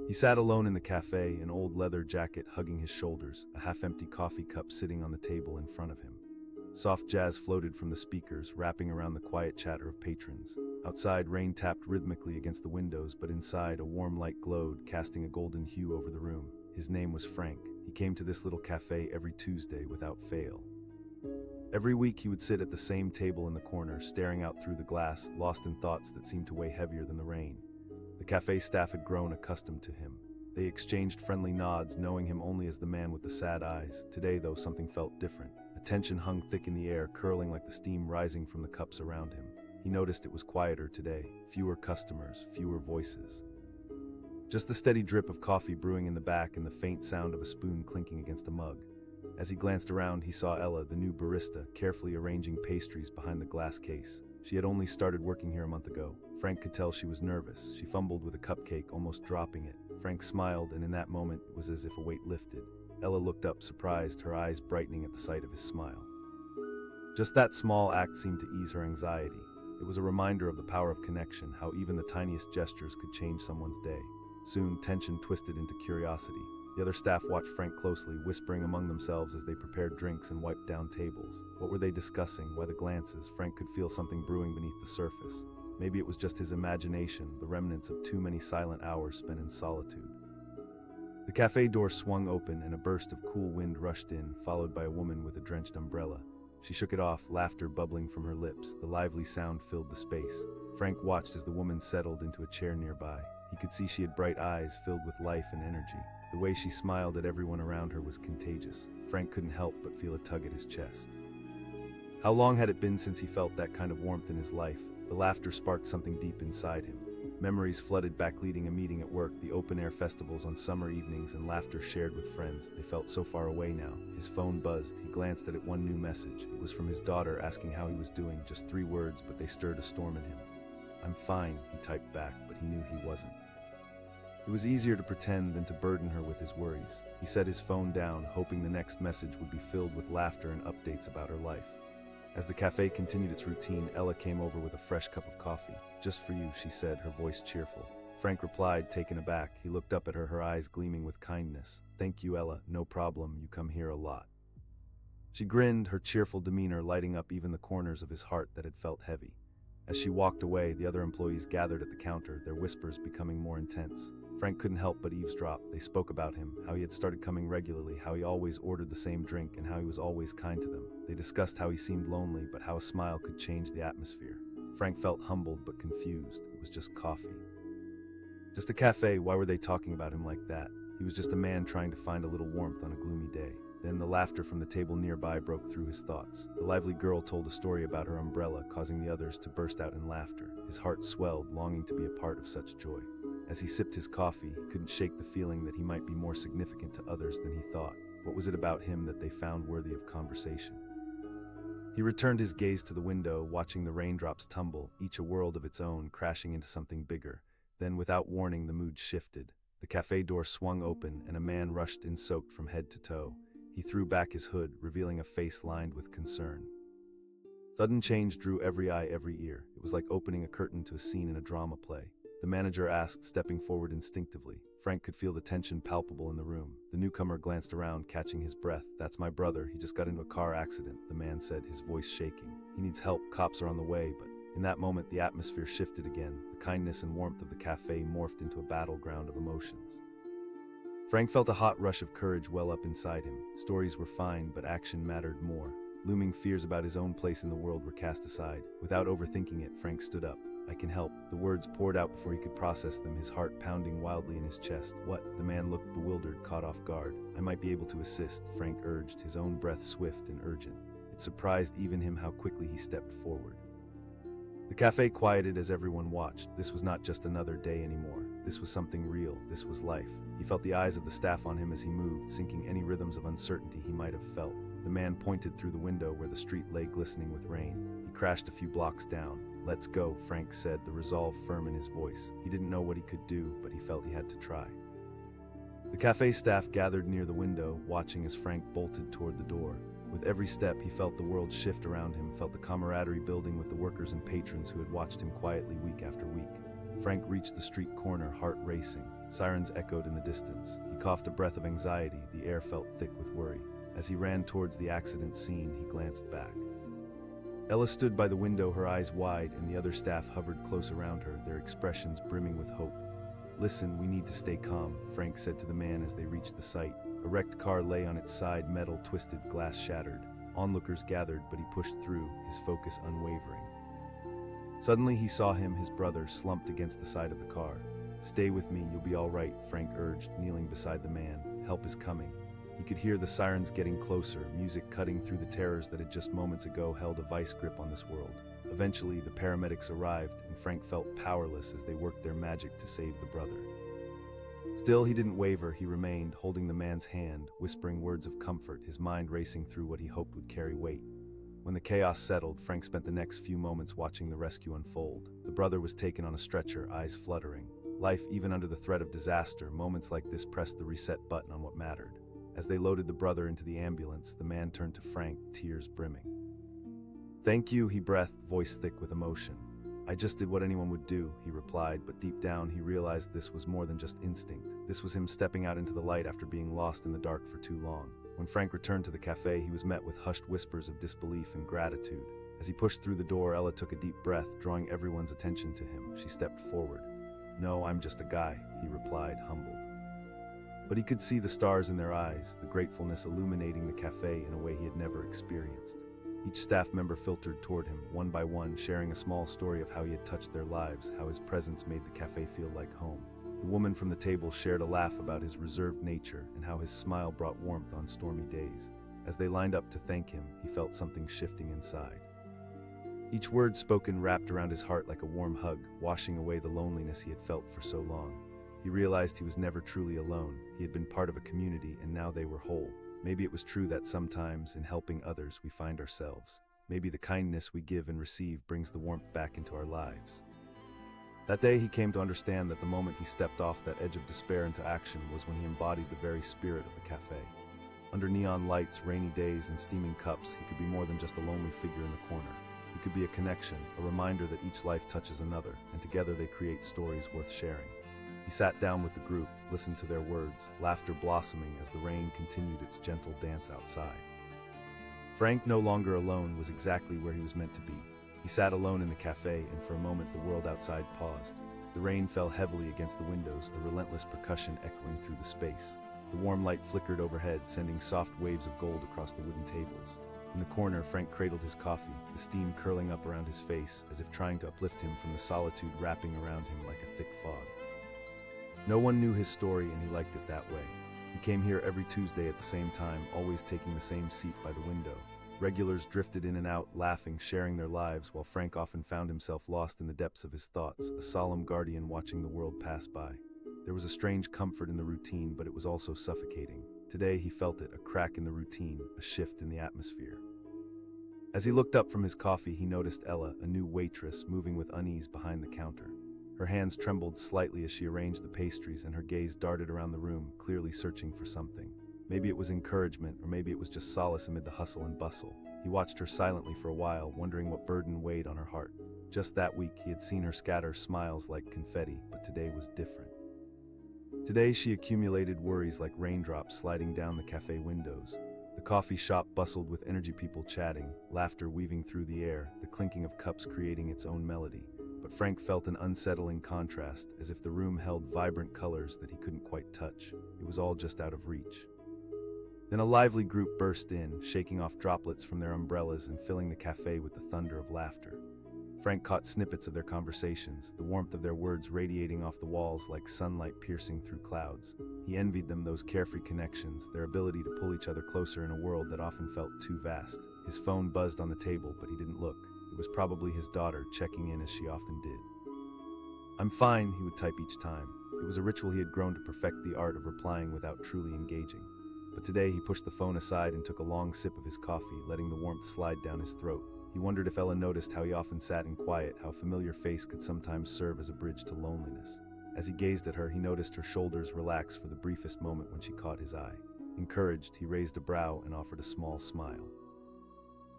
He sat alone in the cafe, an old leather jacket hugging his shoulders, a half-empty coffee cup sitting on the table in front of him. Soft jazz floated from the speakers, wrapping around the quiet chatter of patrons. Outside, rain tapped rhythmically against the windows, but inside, a warm light glowed, casting a golden hue over the room. His name was Frank. He came to this little cafe every Tuesday without fail. Every week he would sit at the same table in the corner, staring out through the glass, lost in thoughts that seemed to weigh heavier than the rain. The cafe staff had grown accustomed to him. They exchanged friendly nods, knowing him only as the man with the sad eyes. Today, though, something felt different. A tension hung thick in the air, curling like the steam rising from the cups around him. He noticed it was quieter today. Fewer customers, fewer voices. Just the steady drip of coffee brewing in the back and the faint sound of a spoon clinking against a mug. As he glanced around, he saw Ella, the new barista, carefully arranging pastries behind the glass case. She had only started working here a month ago. Frank could tell she was nervous. She fumbled with a cupcake, almost dropping it. Frank smiled, and in that moment, it was as if a weight lifted. Ella looked up, surprised, her eyes brightening at the sight of his smile. Just that small act seemed to ease her anxiety. It was a reminder of the power of connection, how even the tiniest gestures could change someone's day. Soon, tension twisted into curiosity. The other staff watched Frank closely, whispering among themselves as they prepared drinks and wiped down tables. What were they discussing? Why the glances? Frank could feel something brewing beneath the surface. Maybe it was just his imagination, the remnants of too many silent hours spent in solitude. The cafe door swung open and a burst of cool wind rushed in, followed by a woman with a drenched umbrella. She shook it off, laughter bubbling from her lips. The lively sound filled the space. Frank watched as the woman settled into a chair nearby. He could see she had bright eyes filled with life and energy. The way she smiled at everyone around her was contagious. Frank couldn't help but feel a tug at his chest. How long had it been since he felt that kind of warmth in his life? The laughter sparked something deep inside him. Memories flooded back, leading a meeting at work, the open-air festivals on summer evenings, and laughter shared with friends. They felt so far away now. His phone buzzed. He glanced at it. One new message. It was from his daughter, asking how he was doing. Just 3 words, but they stirred a storm in him. "I'm fine," he typed back, but he knew he wasn't. It was easier to pretend than to burden her with his worries. He set his phone down, hoping the next message would be filled with laughter and updates about her life. As the cafe continued its routine, Ella came over with a fresh cup of coffee. "Just for you," she said, her voice cheerful. Frank replied, taken aback. He looked up at her, her eyes gleaming with kindness. "Thank you, Ella. No problem. You come here a lot." She grinned, her cheerful demeanor lighting up even the corners of his heart that had felt heavy. As she walked away, the other employees gathered at the counter, their whispers becoming more intense. Frank couldn't help but eavesdrop. They spoke about him, how he had started coming regularly, how he always ordered the same drink, and how he was always kind to them. They discussed how he seemed lonely, but how a smile could change the atmosphere. Frank felt humbled but confused. It was just coffee. Just a cafe. Why were they talking about him like that? He was just a man trying to find a little warmth on a gloomy day. Then the laughter from the table nearby broke through his thoughts. The lively girl told a story about her umbrella, causing the others to burst out in laughter. His heart swelled, longing to be a part of such joy. As he sipped his coffee, he couldn't shake the feeling that he might be more significant to others than he thought. What was it about him that they found worthy of conversation? He returned his gaze to the window, watching the raindrops tumble, each a world of its own, crashing into something bigger. Then, without warning, the mood shifted. The cafe door swung open, and a man rushed in, soaked from head to toe. He threw back his hood, revealing a face lined with concern. Sudden change drew every eye, every ear. It was like opening a curtain to a scene in a drama play. The manager asked, stepping forward instinctively. Frank could feel the tension palpable in the room. The newcomer glanced around, catching his breath. "That's my brother. He just got into a car accident," the man said, his voice shaking. "He needs help. Cops are on the way." But in that moment, the atmosphere shifted again. The kindness and warmth of the cafe morphed into a battleground of emotions. Frank felt a hot rush of courage well up inside him. Stories were fine, but action mattered more. Looming fears about his own place in the world were cast aside. Without overthinking it, Frank stood up. "I can help." The words poured out before he could process them, his heart pounding wildly in his chest. "What?" The man looked bewildered, caught off guard. "I might be able to assist," Frank urged, his own breath swift and urgent. It surprised even him how quickly he stepped forward. The cafe quieted as everyone watched. This was not just another day anymore. This was something real. This was life. He felt the eyes of the staff on him as he moved, sinking any rhythms of uncertainty he might have felt. The man pointed through the window where the street lay glistening with rain. He crashed a few blocks down. "Let's go," Frank said, the resolve firm in his voice. He didn't know what he could do, but he felt he had to try. The cafe staff gathered near the window, watching as Frank bolted toward the door. With every step, he felt the world shift around him, felt the camaraderie building with the workers and patrons who had watched him quietly week after week. Frank reached the street corner, heart racing. Sirens echoed in the distance. He coughed a breath of anxiety. The air felt thick with worry. As he ran towards the accident scene, he glanced back. Ella stood by the window, her eyes wide, and the other staff hovered close around her, their expressions brimming with hope. "Listen, we need to stay calm," Frank said to the man as they reached the site. A wrecked car lay on its side, metal twisted, glass shattered. Onlookers gathered, but he pushed through, his focus unwavering. Suddenly he saw him, his brother, slumped against the side of the car. "Stay with me, you'll be all right," Frank urged, kneeling beside the man. "Help is coming." He could hear the sirens getting closer, music cutting through the terrors that had just moments ago held a vice grip on this world. Eventually, the paramedics arrived, and Frank felt powerless as they worked their magic to save the brother. Still, he didn't waver. He remained, holding the man's hand, whispering words of comfort, his mind racing through what he hoped would carry weight. When the chaos settled, Frank spent the next few moments watching the rescue unfold. The brother was taken on a stretcher, eyes fluttering. Life, even under the threat of disaster, moments like this pressed the reset button on what mattered. As they loaded the brother into the ambulance, the man turned to Frank, tears brimming. "Thank you," he breathed, voice thick with emotion. "I just did what anyone would do," he replied, but deep down he realized this was more than just instinct. This was him stepping out into the light after being lost in the dark for too long. When Frank returned to the cafe, he was met with hushed whispers of disbelief and gratitude. As he pushed through the door, Ella took a deep breath, drawing everyone's attention to him. She stepped forward. "No, I'm just a guy," he replied, humbled. But he could see the stars in their eyes, the gratefulness illuminating the cafe in a way he had never experienced. Each staff member filtered toward him, one by one, sharing a small story of how he had touched their lives, how his presence made the cafe feel like home. The woman from the table shared a laugh about his reserved nature and how his smile brought warmth on stormy days. As they lined up to thank him, he felt something shifting inside. Each word spoken wrapped around his heart like a warm hug, washing away the loneliness he had felt for so long. He realized he was never truly alone. He had been part of a community, and now they were whole. Maybe it was true that sometimes, in helping others, we find ourselves. Maybe the kindness we give and receive brings the warmth back into our lives. That day he came to understand that the moment he stepped off that edge of despair into action was when he embodied the very spirit of the cafe. Under neon lights, rainy days, and steaming cups, he could be more than just a lonely figure in the corner. He could be a connection, a reminder that each life touches another, and together they create stories worth sharing. He sat down with the group, listened to their words, laughter blossoming as the rain continued its gentle dance outside. Frank, no longer alone, was exactly where he was meant to be. He sat alone in the cafe, and for a moment the world outside paused. The rain fell heavily against the windows, a relentless percussion echoing through the space. The warm light flickered overhead, sending soft waves of gold across the wooden tables. In the corner, Frank cradled his coffee, the steam curling up around his face, as if trying to uplift him from the solitude wrapping around him like a thick fog. No one knew his story, and he liked it that way. He came here every Tuesday at the same time, always taking the same seat by the window. Regulars drifted in and out, laughing, sharing their lives, while Frank often found himself lost in the depths of his thoughts, a solemn guardian watching the world pass by. There was a strange comfort in the routine, but it was also suffocating. Today he felt it, a crack in the routine, a shift in the atmosphere. As he looked up from his coffee, he noticed Ella, a new waitress, moving with unease behind the counter. Her hands trembled slightly as she arranged the pastries, and her gaze darted around the room, clearly searching for something. Maybe it was encouragement, or maybe it was just solace amid the hustle and bustle. He watched her silently for a while, wondering what burden weighed on her heart. Just that week, he had seen her scatter smiles like confetti, but today was different. Today, she accumulated worries like raindrops sliding down the cafe windows. The coffee shop bustled with energy people chatting, laughter weaving through the air, the clinking of cups creating its own melody. But Frank felt an unsettling contrast, as if the room held vibrant colors that he couldn't quite touch. It was all just out of reach. Then a lively group burst in, shaking off droplets from their umbrellas and filling the cafe with the thunder of laughter. Frank caught snippets of their conversations, the warmth of their words radiating off the walls like sunlight piercing through clouds. He envied them those carefree connections, their ability to pull each other closer in a world that often felt too vast. His phone buzzed on the table, but he didn't look. It was probably his daughter, checking in as she often did. "I'm fine," he would type each time. It was a ritual he had grown to perfect, the art of replying without truly engaging. But today he pushed the phone aside and took a long sip of his coffee, letting the warmth slide down his throat. He wondered if Ella noticed how he often sat in quiet, how a familiar face could sometimes serve as a bridge to loneliness. As he gazed at her, he noticed her shoulders relax for the briefest moment when she caught his eye. Encouraged, he raised a brow and offered a small smile.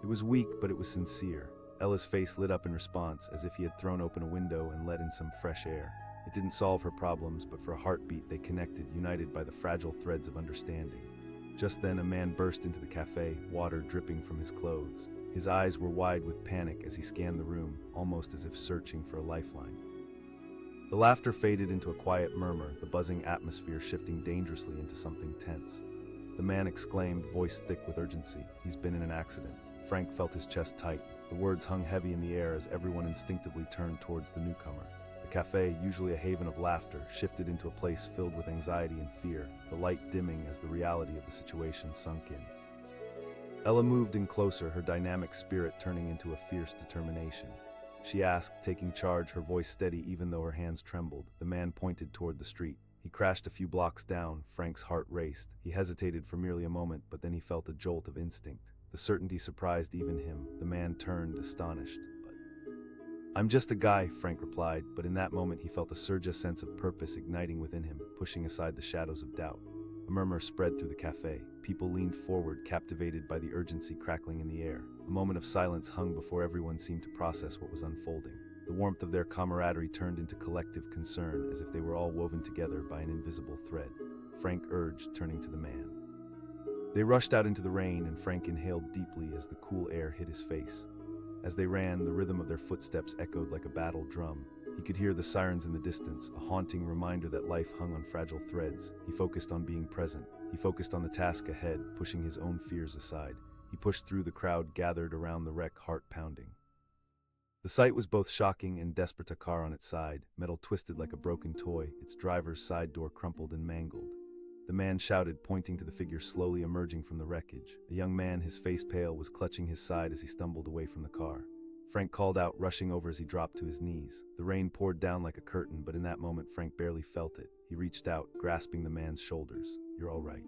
It was weak, but it was sincere. Ella's face lit up in response, as if he had thrown open a window and let in some fresh air. It didn't solve her problems, but for a heartbeat they connected, united by the fragile threads of understanding. Just then a man burst into the cafe, water dripping from his clothes. His eyes were wide with panic as he scanned the room, almost as if searching for a lifeline. The laughter faded into a quiet murmur, the buzzing atmosphere shifting dangerously into something tense. The man exclaimed, voice thick with urgency, "He's been in an accident." Frank felt his chest tight. The words hung heavy in the air as everyone instinctively turned towards the newcomer. The cafe, usually a haven of laughter, shifted into a place filled with anxiety and fear, the light dimming as the reality of the situation sunk in. Ella moved in closer, her dynamic spirit turning into a fierce determination. She asked, taking charge, her voice steady even though her hands trembled. The man pointed toward the street. He crashed a few blocks down. Frank's heart raced. He hesitated for merely a moment, but then he felt a jolt of instinct. The certainty surprised even him. The man turned, astonished. "I'm just a guy," Frank replied, but in that moment he felt a surge, a sense of purpose igniting within him, pushing aside the shadows of doubt. A murmur spread through the cafe. People leaned forward, captivated by the urgency crackling in the air. A moment of silence hung before everyone seemed to process what was unfolding. The warmth of their camaraderie turned into collective concern, as if they were all woven together by an invisible thread. Frank urged, turning to the man. They rushed out into the rain, and Frank inhaled deeply as the cool air hit his face. As they ran, the rhythm of their footsteps echoed like a battle drum. He could hear the sirens in the distance, a haunting reminder that life hung on fragile threads. He focused on being present. He focused on the task ahead, pushing his own fears aside. He pushed through the crowd gathered around the wreck, heart pounding. The sight was both shocking and desperate. A car on its side, metal twisted like a broken toy, its driver's side door crumpled and mangled. The man shouted, pointing to the figure slowly emerging from the wreckage. A young man, his face pale, was clutching his side as he stumbled away from the car. Frank called out, rushing over as he dropped to his knees. The rain poured down like a curtain, but in that moment Frank barely felt it. He reached out, grasping the man's shoulders. "You're all right.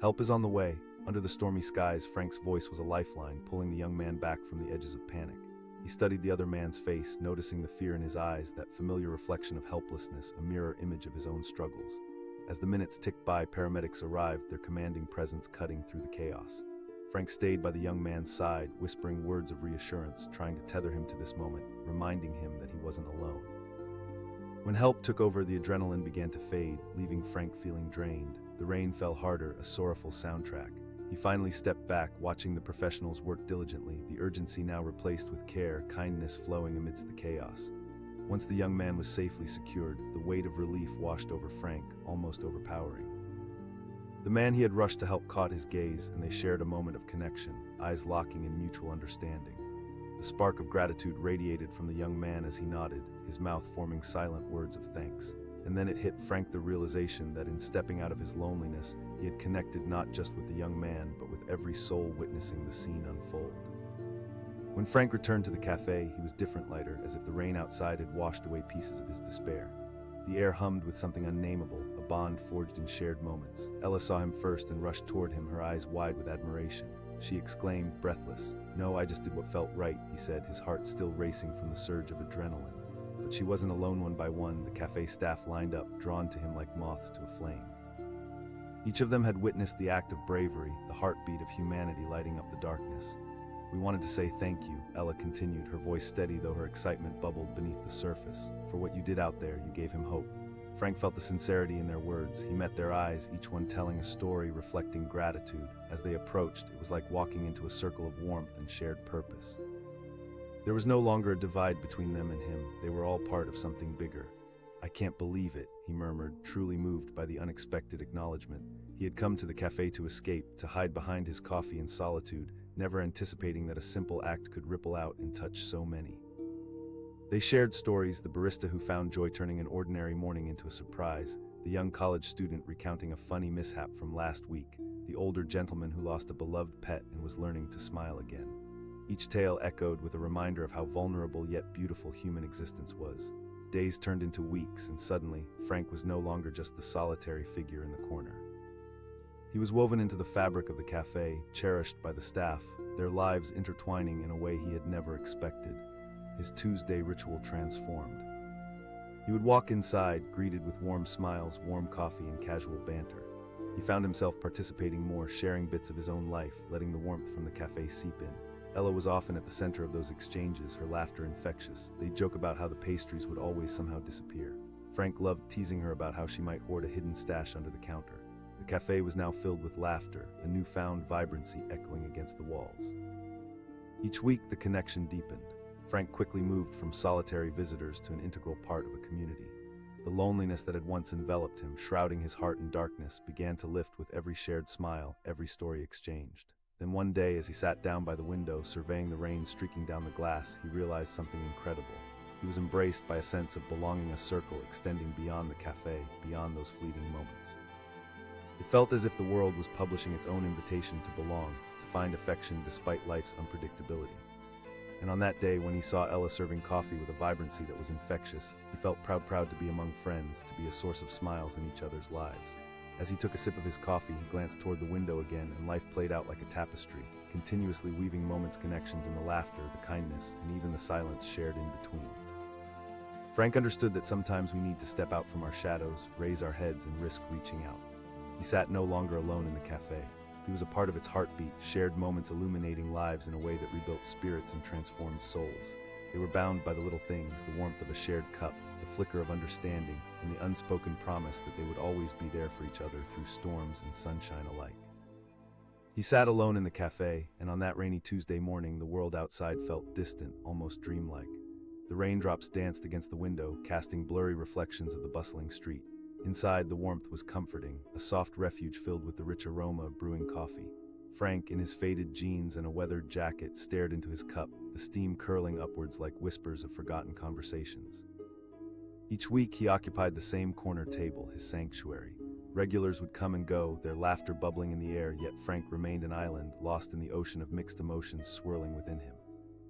Help is on the way." Under the stormy skies, Frank's voice was a lifeline, pulling the young man back from the edges of panic. He studied the other man's face, noticing the fear in his eyes, that familiar reflection of helplessness, a mirror image of his own struggles. As the minutes ticked by, paramedics arrived, their commanding presence cutting through the chaos. Frank stayed by the young man's side, whispering words of reassurance, trying to tether him to this moment, reminding him that he wasn't alone. When help took over, the adrenaline began to fade, leaving Frank feeling drained. The rain fell harder, a sorrowful soundtrack. He finally stepped back, watching the professionals work diligently, the urgency now replaced with care, kindness flowing amidst the chaos. Once the young man was safely secured, the weight of relief washed over Frank, almost overpowering. The man he had rushed to help caught his gaze, and they shared a moment of connection, eyes locking in mutual understanding. The spark of gratitude radiated from the young man as he nodded, his mouth forming silent words of thanks. And then it hit Frank, the realization that in stepping out of his loneliness, he had connected not just with the young man, but with every soul witnessing the scene unfold. When Frank returned to the cafe, he was different, lighter, as if the rain outside had washed away pieces of his despair. The air hummed with something unnamable, a bond forged in shared moments. Ella saw him first and rushed toward him, her eyes wide with admiration. She exclaimed, breathless. "No, I just did what felt right," he said, his heart still racing from the surge of adrenaline. But she wasn't alone. One by one, the cafe staff lined up, drawn to him like moths to a flame. Each of them had witnessed the act of bravery, the heartbeat of humanity lighting up the darkness. "We wanted to say thank you," Ella continued, her voice steady though her excitement bubbled beneath the surface. "For what you did out there, you gave him hope." Frank felt the sincerity in their words. He met their eyes, each one telling a story reflecting gratitude. As they approached, it was like walking into a circle of warmth and shared purpose. There was no longer a divide between them and him. They were all part of something bigger. "I can't believe it," he murmured, truly moved by the unexpected acknowledgement. He had come to the cafe to escape, to hide behind his coffee in solitude, never anticipating that a simple act could ripple out and touch so many. They shared stories, the barista who found joy turning an ordinary morning into a surprise, the young college student recounting a funny mishap from last week, the older gentleman who lost a beloved pet and was learning to smile again. Each tale echoed with a reminder of how vulnerable yet beautiful human existence was. Days turned into weeks, and suddenly, Frank was no longer just the solitary figure in the corner. He was woven into the fabric of the cafe, cherished by the staff, their lives intertwining in a way he had never expected. His Tuesday ritual transformed. He would walk inside, greeted with warm smiles, warm coffee, and casual banter. He found himself participating more, sharing bits of his own life, letting the warmth from the cafe seep in. Ella was often at the center of those exchanges, her laughter infectious. They'd joke about how the pastries would always somehow disappear. Frank loved teasing her about how she might hoard a hidden stash under the counter. The cafe was now filled with laughter, a newfound vibrancy echoing against the walls. Each week, the connection deepened. Frank quickly moved from solitary visitors to an integral part of a community. The loneliness that had once enveloped him, shrouding his heart in darkness, began to lift with every shared smile, every story exchanged. Then one day, as he sat down by the window, surveying the rain streaking down the glass, he realized something incredible. He was embraced by a sense of belonging, a circle extending beyond the cafe, beyond those fleeting moments. It felt as if the world was publishing its own invitation to belong, to find affection despite life's unpredictability. And on that day, when he saw Ella serving coffee with a vibrancy that was infectious, he felt proud to be among friends, to be a source of smiles in each other's lives. As he took a sip of his coffee, he glanced toward the window again, and life played out like a tapestry, continuously weaving moments, connections in the laughter, the kindness, and even the silence shared in between. Frank understood that sometimes we need to step out from our shadows, raise our heads, and risk reaching out. He sat no longer alone in the cafe. He was a part of its heartbeat, shared moments illuminating lives in a way that rebuilt spirits and transformed souls. They were bound by the little things, the warmth of a shared cup, the flicker of understanding, and the unspoken promise that they would always be there for each other through storms and sunshine alike. He sat alone in the cafe, and on that rainy Tuesday morning, the world outside felt distant, almost dreamlike. The raindrops danced against the window, casting blurry reflections of the bustling street. Inside, the warmth was comforting, a soft refuge filled with the rich aroma of brewing coffee. Frank, in his faded jeans and a weathered jacket, stared into his cup, the steam curling upwards like whispers of forgotten conversations. Each week, he occupied the same corner table, his sanctuary. Regulars would come and go, their laughter bubbling in the air, yet Frank remained an island, lost in the ocean of mixed emotions swirling within him.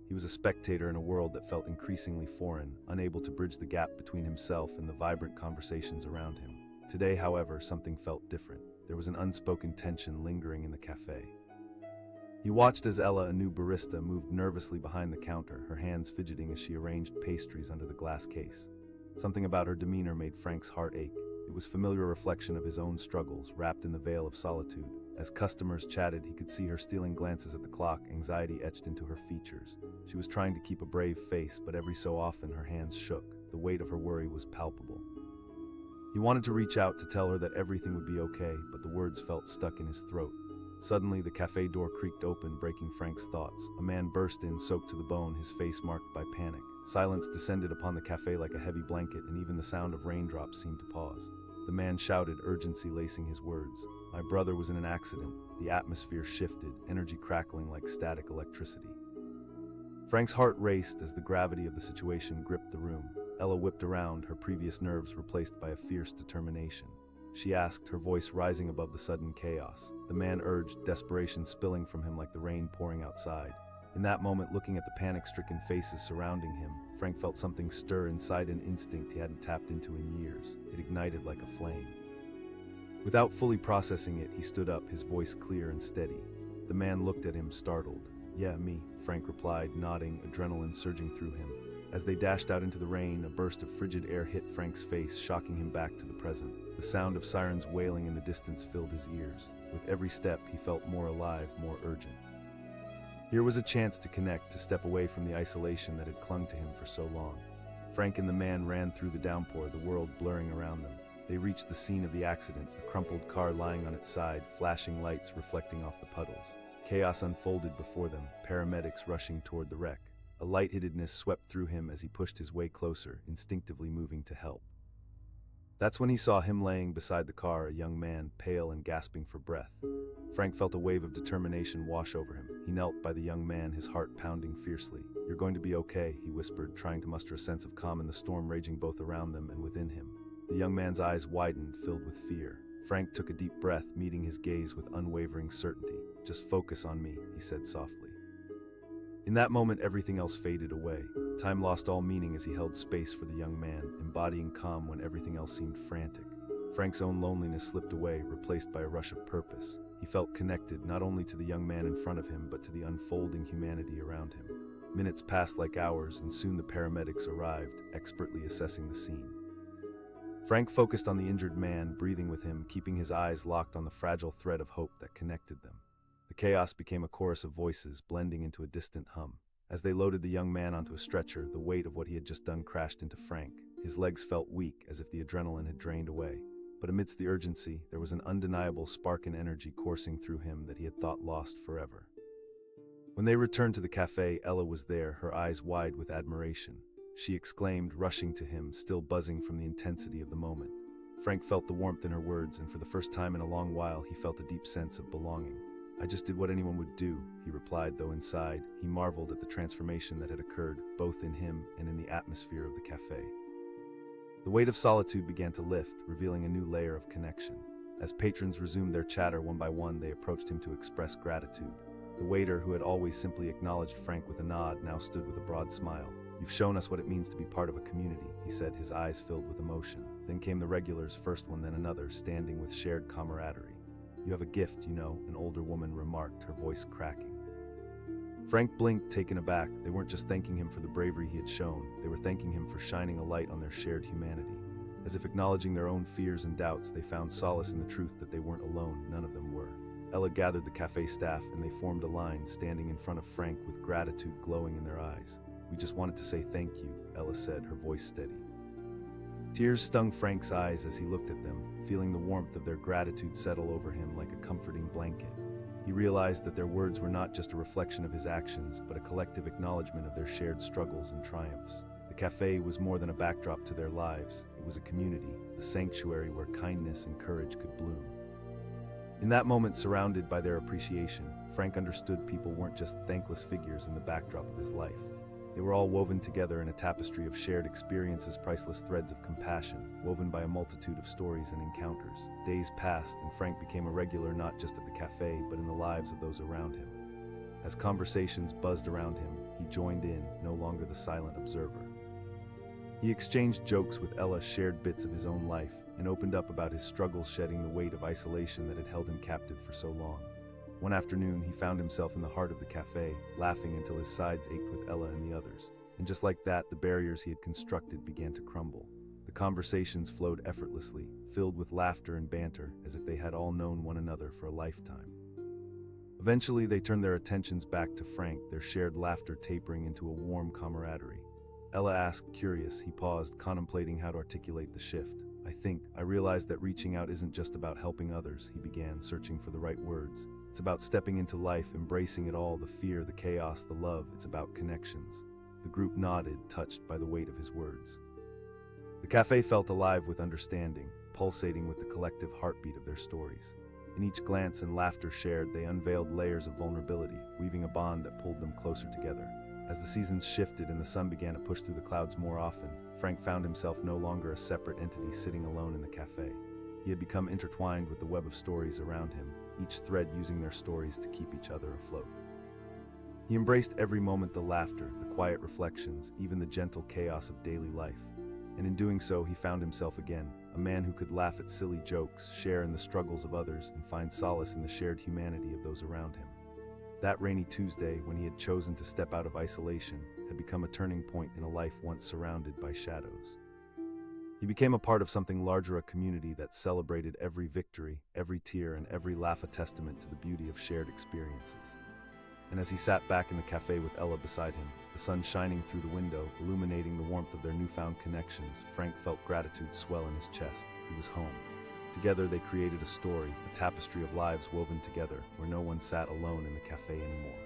He was a spectator in a world that felt increasingly foreign, unable to bridge the gap between himself and the vibrant conversations around him. Today, however, something felt different. There was an unspoken tension lingering in the cafe. He watched as Ella, a new barista, moved nervously behind the counter, her hands fidgeting as she arranged pastries under the glass case. Something about her demeanor made Frank's heart ache. It was a familiar reflection of his own struggles, wrapped in the veil of solitude. As customers chatted, he could see her stealing glances at the clock, anxiety etched into her features. She was trying to keep a brave face, but every so often her hands shook. The weight of her worry was palpable. He wanted to reach out to tell her that everything would be okay, but the words felt stuck in his throat. Suddenly, the cafe door creaked open, breaking Frank's thoughts. A man burst in, soaked to the bone, his face marked by panic. Silence descended upon the cafe like a heavy blanket, and even the sound of raindrops seemed to pause. The man shouted, urgency lacing his words. My brother was in an accident. The atmosphere shifted, energy crackling like static electricity. Frank's heart raced as the gravity of the situation gripped the room. Ella whipped around, her previous nerves replaced by a fierce determination. She asked, her voice rising above the sudden chaos. The man urged, desperation spilling from him like the rain pouring outside. In that moment, looking at the panic-stricken faces surrounding him, Frank felt something stir inside, an instinct he hadn't tapped into in years. It ignited like a flame. Without fully processing it, he stood up, his voice clear and steady. The man looked at him, startled. Yeah, me, Frank replied, nodding, adrenaline surging through him. As they dashed out into the rain, a burst of frigid air hit Frank's face, shocking him back to the present. The sound of sirens wailing in the distance filled his ears. With every step, he felt more alive, more urgent. Here was a chance to connect, to step away from the isolation that had clung to him for so long. Frank and the man ran through the downpour, the world blurring around them. They reached the scene of the accident, a crumpled car lying on its side, flashing lights reflecting off the puddles. Chaos unfolded before them, paramedics rushing toward the wreck. A lightheadedness swept through him as he pushed his way closer, instinctively moving to help. That's when he saw him laying beside the car, a young man, pale and gasping for breath. Frank felt a wave of determination wash over him. He knelt by the young man, his heart pounding fiercely. You're going to be okay, he whispered, trying to muster a sense of calm in the storm raging both around them and within him. The young man's eyes widened, filled with fear. Frank took a deep breath, meeting his gaze with unwavering certainty. Just focus on me, he said softly. In that moment, everything else faded away. Time lost all meaning as he held space for the young man, embodying calm when everything else seemed frantic. Frank's own loneliness slipped away, replaced by a rush of purpose. He felt connected not only to the young man in front of him, but to the unfolding humanity around him. Minutes passed like hours, and soon the paramedics arrived, expertly assessing the scene. Frank focused on the injured man, breathing with him, keeping his eyes locked on the fragile thread of hope that connected them. The chaos became a chorus of voices, blending into a distant hum. As they loaded the young man onto a stretcher, the weight of what he had just done crashed into Frank. His legs felt weak, as if the adrenaline had drained away. But amidst the urgency, there was an undeniable spark and energy coursing through him that he had thought lost forever. When they returned to the cafe, Ella was there, her eyes wide with admiration. She exclaimed, rushing to him, still buzzing from the intensity of the moment. Frank felt the warmth in her words, and for the first time in a long while, he felt a deep sense of belonging. "I just did what anyone would do," he replied, though inside, he marveled at the transformation that had occurred, both in him and in the atmosphere of the cafe. The weight of solitude began to lift, revealing a new layer of connection. As patrons resumed their chatter one by one, they approached him to express gratitude. The waiter, who had always simply acknowledged Frank with a nod, now stood with a broad smile. "You've shown us what it means to be part of a community," he said, his eyes filled with emotion. Then came the regulars, first one then another, standing with shared camaraderie. "You have a gift, you know," an older woman remarked, her voice cracking. Frank blinked, taken aback. They weren't just thanking him for the bravery he had shown, they were thanking him for shining a light on their shared humanity. As if acknowledging their own fears and doubts, they found solace in the truth that they weren't alone, none of them were. Ella gathered the cafe staff, and they formed a line, standing in front of Frank with gratitude glowing in their eyes. "We just wanted to say thank you," Ella said, her voice steady. Tears stung Frank's eyes as he looked at them, feeling the warmth of their gratitude settle over him like a comforting blanket. He realized that their words were not just a reflection of his actions, but a collective acknowledgement of their shared struggles and triumphs. The cafe was more than a backdrop to their lives. It was a community, a sanctuary where kindness and courage could bloom. In that moment, surrounded by their appreciation, Frank understood people weren't just thankless figures in the backdrop of his life. They were all woven together in a tapestry of shared experiences, priceless threads of compassion, woven by a multitude of stories and encounters. Days passed, and Frank became a regular not just at the cafe, but in the lives of those around him. As conversations buzzed around him, he joined in, no longer the silent observer. He exchanged jokes with Ella, shared bits of his own life, and opened up about his struggles, shedding the weight of isolation that had held him captive for so long. One afternoon, he found himself in the heart of the cafe, laughing until his sides ached with Ella and the others. And just like that, the barriers he had constructed began to crumble. The conversations flowed effortlessly, filled with laughter and banter, as if they had all known one another for a lifetime. Eventually, they turned their attentions back to Frank, their shared laughter tapering into a warm camaraderie. Ella asked, curious. He paused, contemplating how to articulate the shift. I realized that reaching out isn't just about helping others," he began, searching for the right words. "It's about stepping into life, embracing it all, the fear, the chaos, the love. It's about connections." The group nodded, touched by the weight of his words. The cafe felt alive with understanding, pulsating with the collective heartbeat of their stories. In each glance and laughter shared, they unveiled layers of vulnerability, weaving a bond that pulled them closer together. As the seasons shifted and the sun began to push through the clouds more often, Frank found himself no longer a separate entity sitting alone in the cafe. He had become intertwined with the web of stories around him, each thread using their stories to keep each other afloat. He embraced every moment, the laughter, the quiet reflections, even the gentle chaos of daily life. And in doing so, he found himself again, a man who could laugh at silly jokes, share in the struggles of others, and find solace in the shared humanity of those around him. That rainy Tuesday, when he had chosen to step out of isolation, had become a turning point in a life once surrounded by shadows. He became a part of something larger, a community that celebrated every victory, every tear, and every laugh, a testament to the beauty of shared experiences. And as he sat back in the cafe with Ella beside him, the sun shining through the window, illuminating the warmth of their newfound connections, Frank felt gratitude swell in his chest. He was home. Together they created a story, a tapestry of lives woven together, where no one sat alone in the cafe anymore.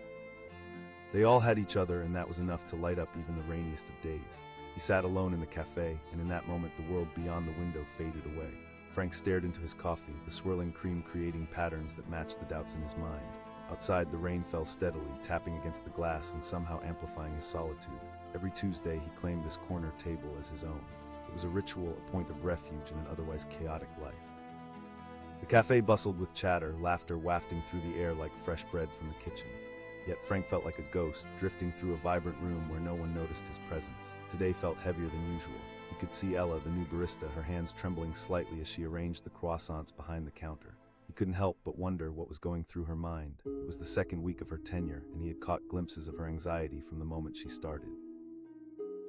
They all had each other, and that was enough to light up even the rainiest of days. He sat alone in the cafe, and in that moment the world beyond the window faded away. Frank stared into his coffee, the swirling cream creating patterns that matched the doubts in his mind. Outside, the rain fell steadily, tapping against the glass and somehow amplifying his solitude. Every Tuesday, he claimed this corner table as his own. It was a ritual, a point of refuge in an otherwise chaotic life. The cafe bustled with chatter, laughter wafting through the air like fresh bread from the kitchen. Yet Frank felt like a ghost, drifting through a vibrant room where no one noticed his presence. Today felt heavier than usual. He could see Ella, the new barista, her hands trembling slightly as she arranged the croissants behind the counter. He couldn't help but wonder what was going through her mind. It was the second week of her tenure, and he had caught glimpses of her anxiety from the moment she started.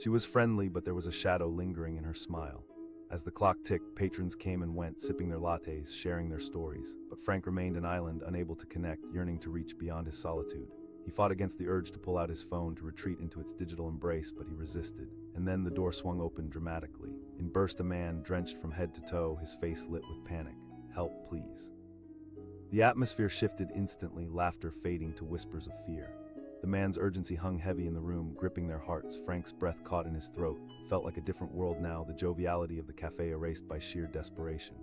She was friendly, but there was a shadow lingering in her smile. As the clock ticked, patrons came and went, sipping their lattes, sharing their stories. But Frank remained an island, unable to connect, yearning to reach beyond his solitude. He fought against the urge to pull out his phone to retreat into its digital embrace, but he resisted. And then the door swung open dramatically. In burst a man, drenched from head to toe, his face lit with panic. "Help, please." The atmosphere shifted instantly, laughter fading to whispers of fear. The man's urgency hung heavy in the room, gripping their hearts. Frank's breath caught in his throat. Felt like a different world now, the joviality of the cafe erased by sheer desperation.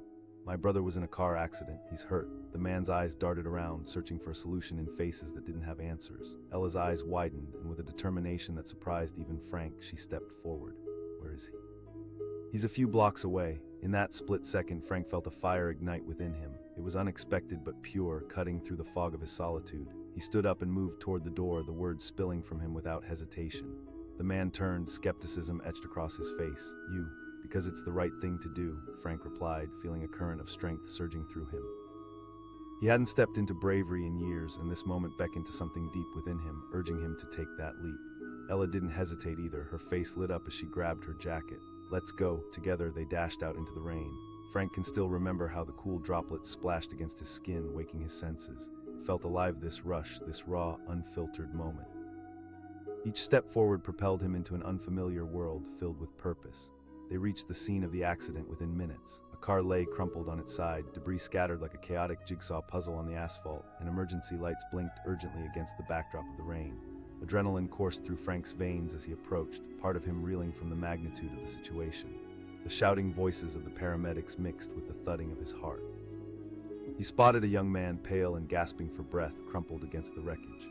"My brother was in a car accident. He's hurt." The man's eyes darted around, searching for a solution in faces that didn't have answers. Ella's eyes widened, and with a determination that surprised even Frank, she stepped forward. "Where is he?" "He's a few blocks away." In that split second, Frank felt a fire ignite within him. It was unexpected but pure, cutting through the fog of his solitude. He stood up and moved toward the door, the words spilling from him without hesitation. The man turned, skepticism etched across his face. "You, because it's the right thing to do," Frank replied, feeling a current of strength surging through him. He hadn't stepped into bravery in years, and this moment beckoned to something deep within him, urging him to take that leap. Ella didn't hesitate either, her face lit up as she grabbed her jacket. "Let's go." Together they dashed out into the rain. Frank can still remember how the cool droplets splashed against his skin, waking his senses. It felt alive, this rush, this raw, unfiltered moment. Each step forward propelled him into an unfamiliar world filled with purpose. They reached the scene of the accident within minutes. A car lay crumpled on its side, debris scattered like a chaotic jigsaw puzzle on the asphalt, and emergency lights blinked urgently against the backdrop of the rain. Adrenaline coursed through Frank's veins as he approached, part of him reeling from the magnitude of the situation. The shouting voices of the paramedics mixed with the thudding of his heart. He spotted a young man, pale and gasping for breath, crumpled against the wreckage.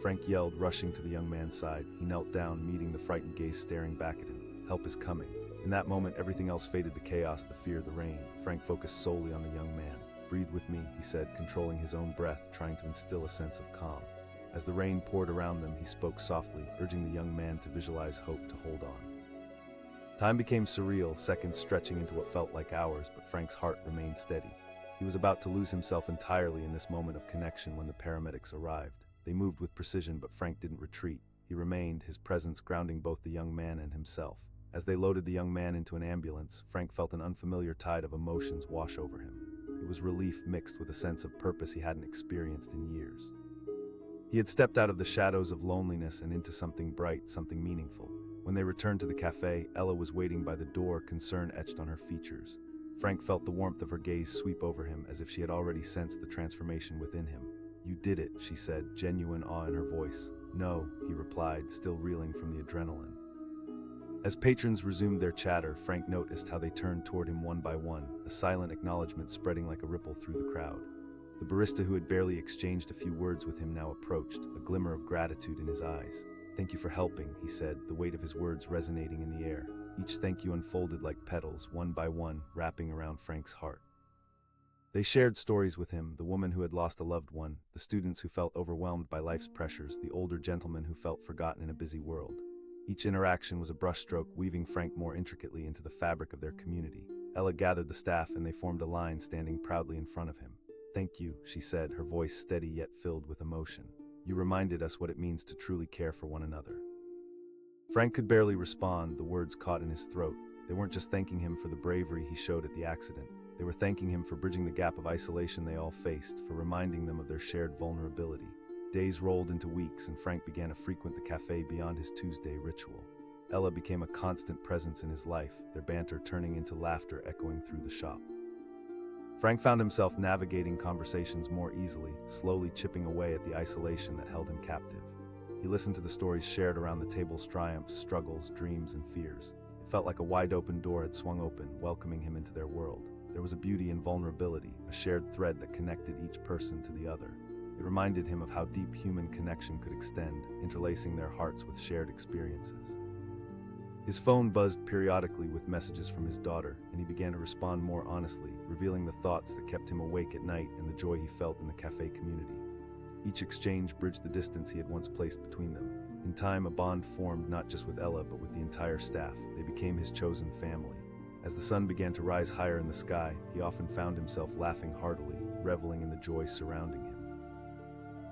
Frank yelled, rushing to the young man's side. He knelt down, meeting the frightened gaze staring back at him. Help is coming. In that moment, everything else faded, the chaos, the fear, the rain. Frank focused solely on the young man. "Breathe with me," he said, controlling his own breath, trying to instill a sense of calm. As the rain poured around them, he spoke softly, urging the young man to visualize hope, to hold on. Time became surreal, seconds stretching into what felt like hours, but Frank's heart remained steady. He was about to lose himself entirely in this moment of connection when the paramedics arrived. They moved with precision, but Frank didn't retreat. He remained, his presence grounding both the young man and himself. As they loaded the young man into an ambulance, Frank felt an unfamiliar tide of emotions wash over him. It was relief mixed with a sense of purpose he hadn't experienced in years. He had stepped out of the shadows of loneliness and into something bright, something meaningful. When they returned to the cafe, Ella was waiting by the door, concern etched on her features. Frank felt the warmth of her gaze sweep over him, as if she had already sensed the transformation within him. "You did it," she said, genuine awe in her voice. "No," he replied, still reeling from the adrenaline. As patrons resumed their chatter, Frank noticed how they turned toward him one by one, a silent acknowledgement spreading like a ripple through the crowd. The barista, who had barely exchanged a few words with him, now approached, a glimmer of gratitude in his eyes. "Thank you for helping," he said, the weight of his words resonating in the air. Each thank you unfolded like petals, one by one, wrapping around Frank's heart. They shared stories with him, the woman who had lost a loved one, the students who felt overwhelmed by life's pressures, the older gentleman who felt forgotten in a busy world. Each interaction was a brushstroke, weaving Frank more intricately into the fabric of their community. Ella gathered the staff, and they formed a line, standing proudly in front of him. "Thank you," she said, her voice steady yet filled with emotion. "You reminded us what it means to truly care for one another." Frank could barely respond, the words caught in his throat. They weren't just thanking him for the bravery he showed at the accident. They were thanking him for bridging the gap of isolation they all faced, for reminding them of their shared vulnerability. Days rolled into weeks, and Frank began to frequent the cafe beyond his Tuesday ritual. Ella became a constant presence in his life, their banter turning into laughter echoing through the shop. Frank found himself navigating conversations more easily, slowly chipping away at the isolation that held him captive. He listened to the stories shared around the table's triumphs, struggles, dreams, and fears. It felt like a wide-open door had swung open, welcoming him into their world. There was a beauty in vulnerability, a shared thread that connected each person to the other. It reminded him of how deep human connection could extend, interlacing their hearts with shared experiences. His phone buzzed periodically with messages from his daughter, and he began to respond more honestly, revealing the thoughts that kept him awake at night and the joy he felt in the cafe community. Each exchange bridged the distance he had once placed between them. In time, a bond formed not just with Ella, but with the entire staff. They became his chosen family. As the sun began to rise higher in the sky, he often found himself laughing heartily, reveling in the joy surrounding him.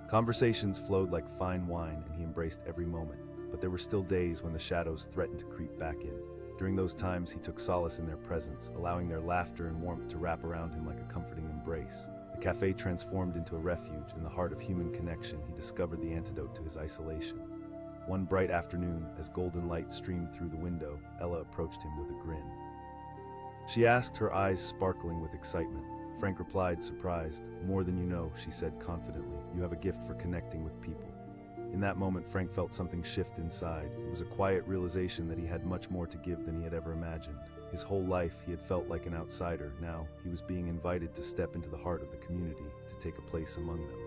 Conversations flowed like fine wine, and he embraced every moment. But there were still days when the shadows threatened to creep back in. During those times, he took solace in their presence, allowing their laughter and warmth to wrap around him like a comforting embrace. The cafe transformed into a refuge. In the heart of human connection, he discovered the antidote to his isolation. One bright afternoon, as golden light streamed through the window, Ella approached him with a grin. She asked, her eyes sparkling with excitement. Frank replied, surprised. "More than you know," she said confidently. "You have a gift for connecting with people." In that moment, Frank felt something shift inside. It was a quiet realization that he had much more to give than he had ever imagined. His whole life, he had felt like an outsider. Now, he was being invited to step into the heart of the community, to take a place among them.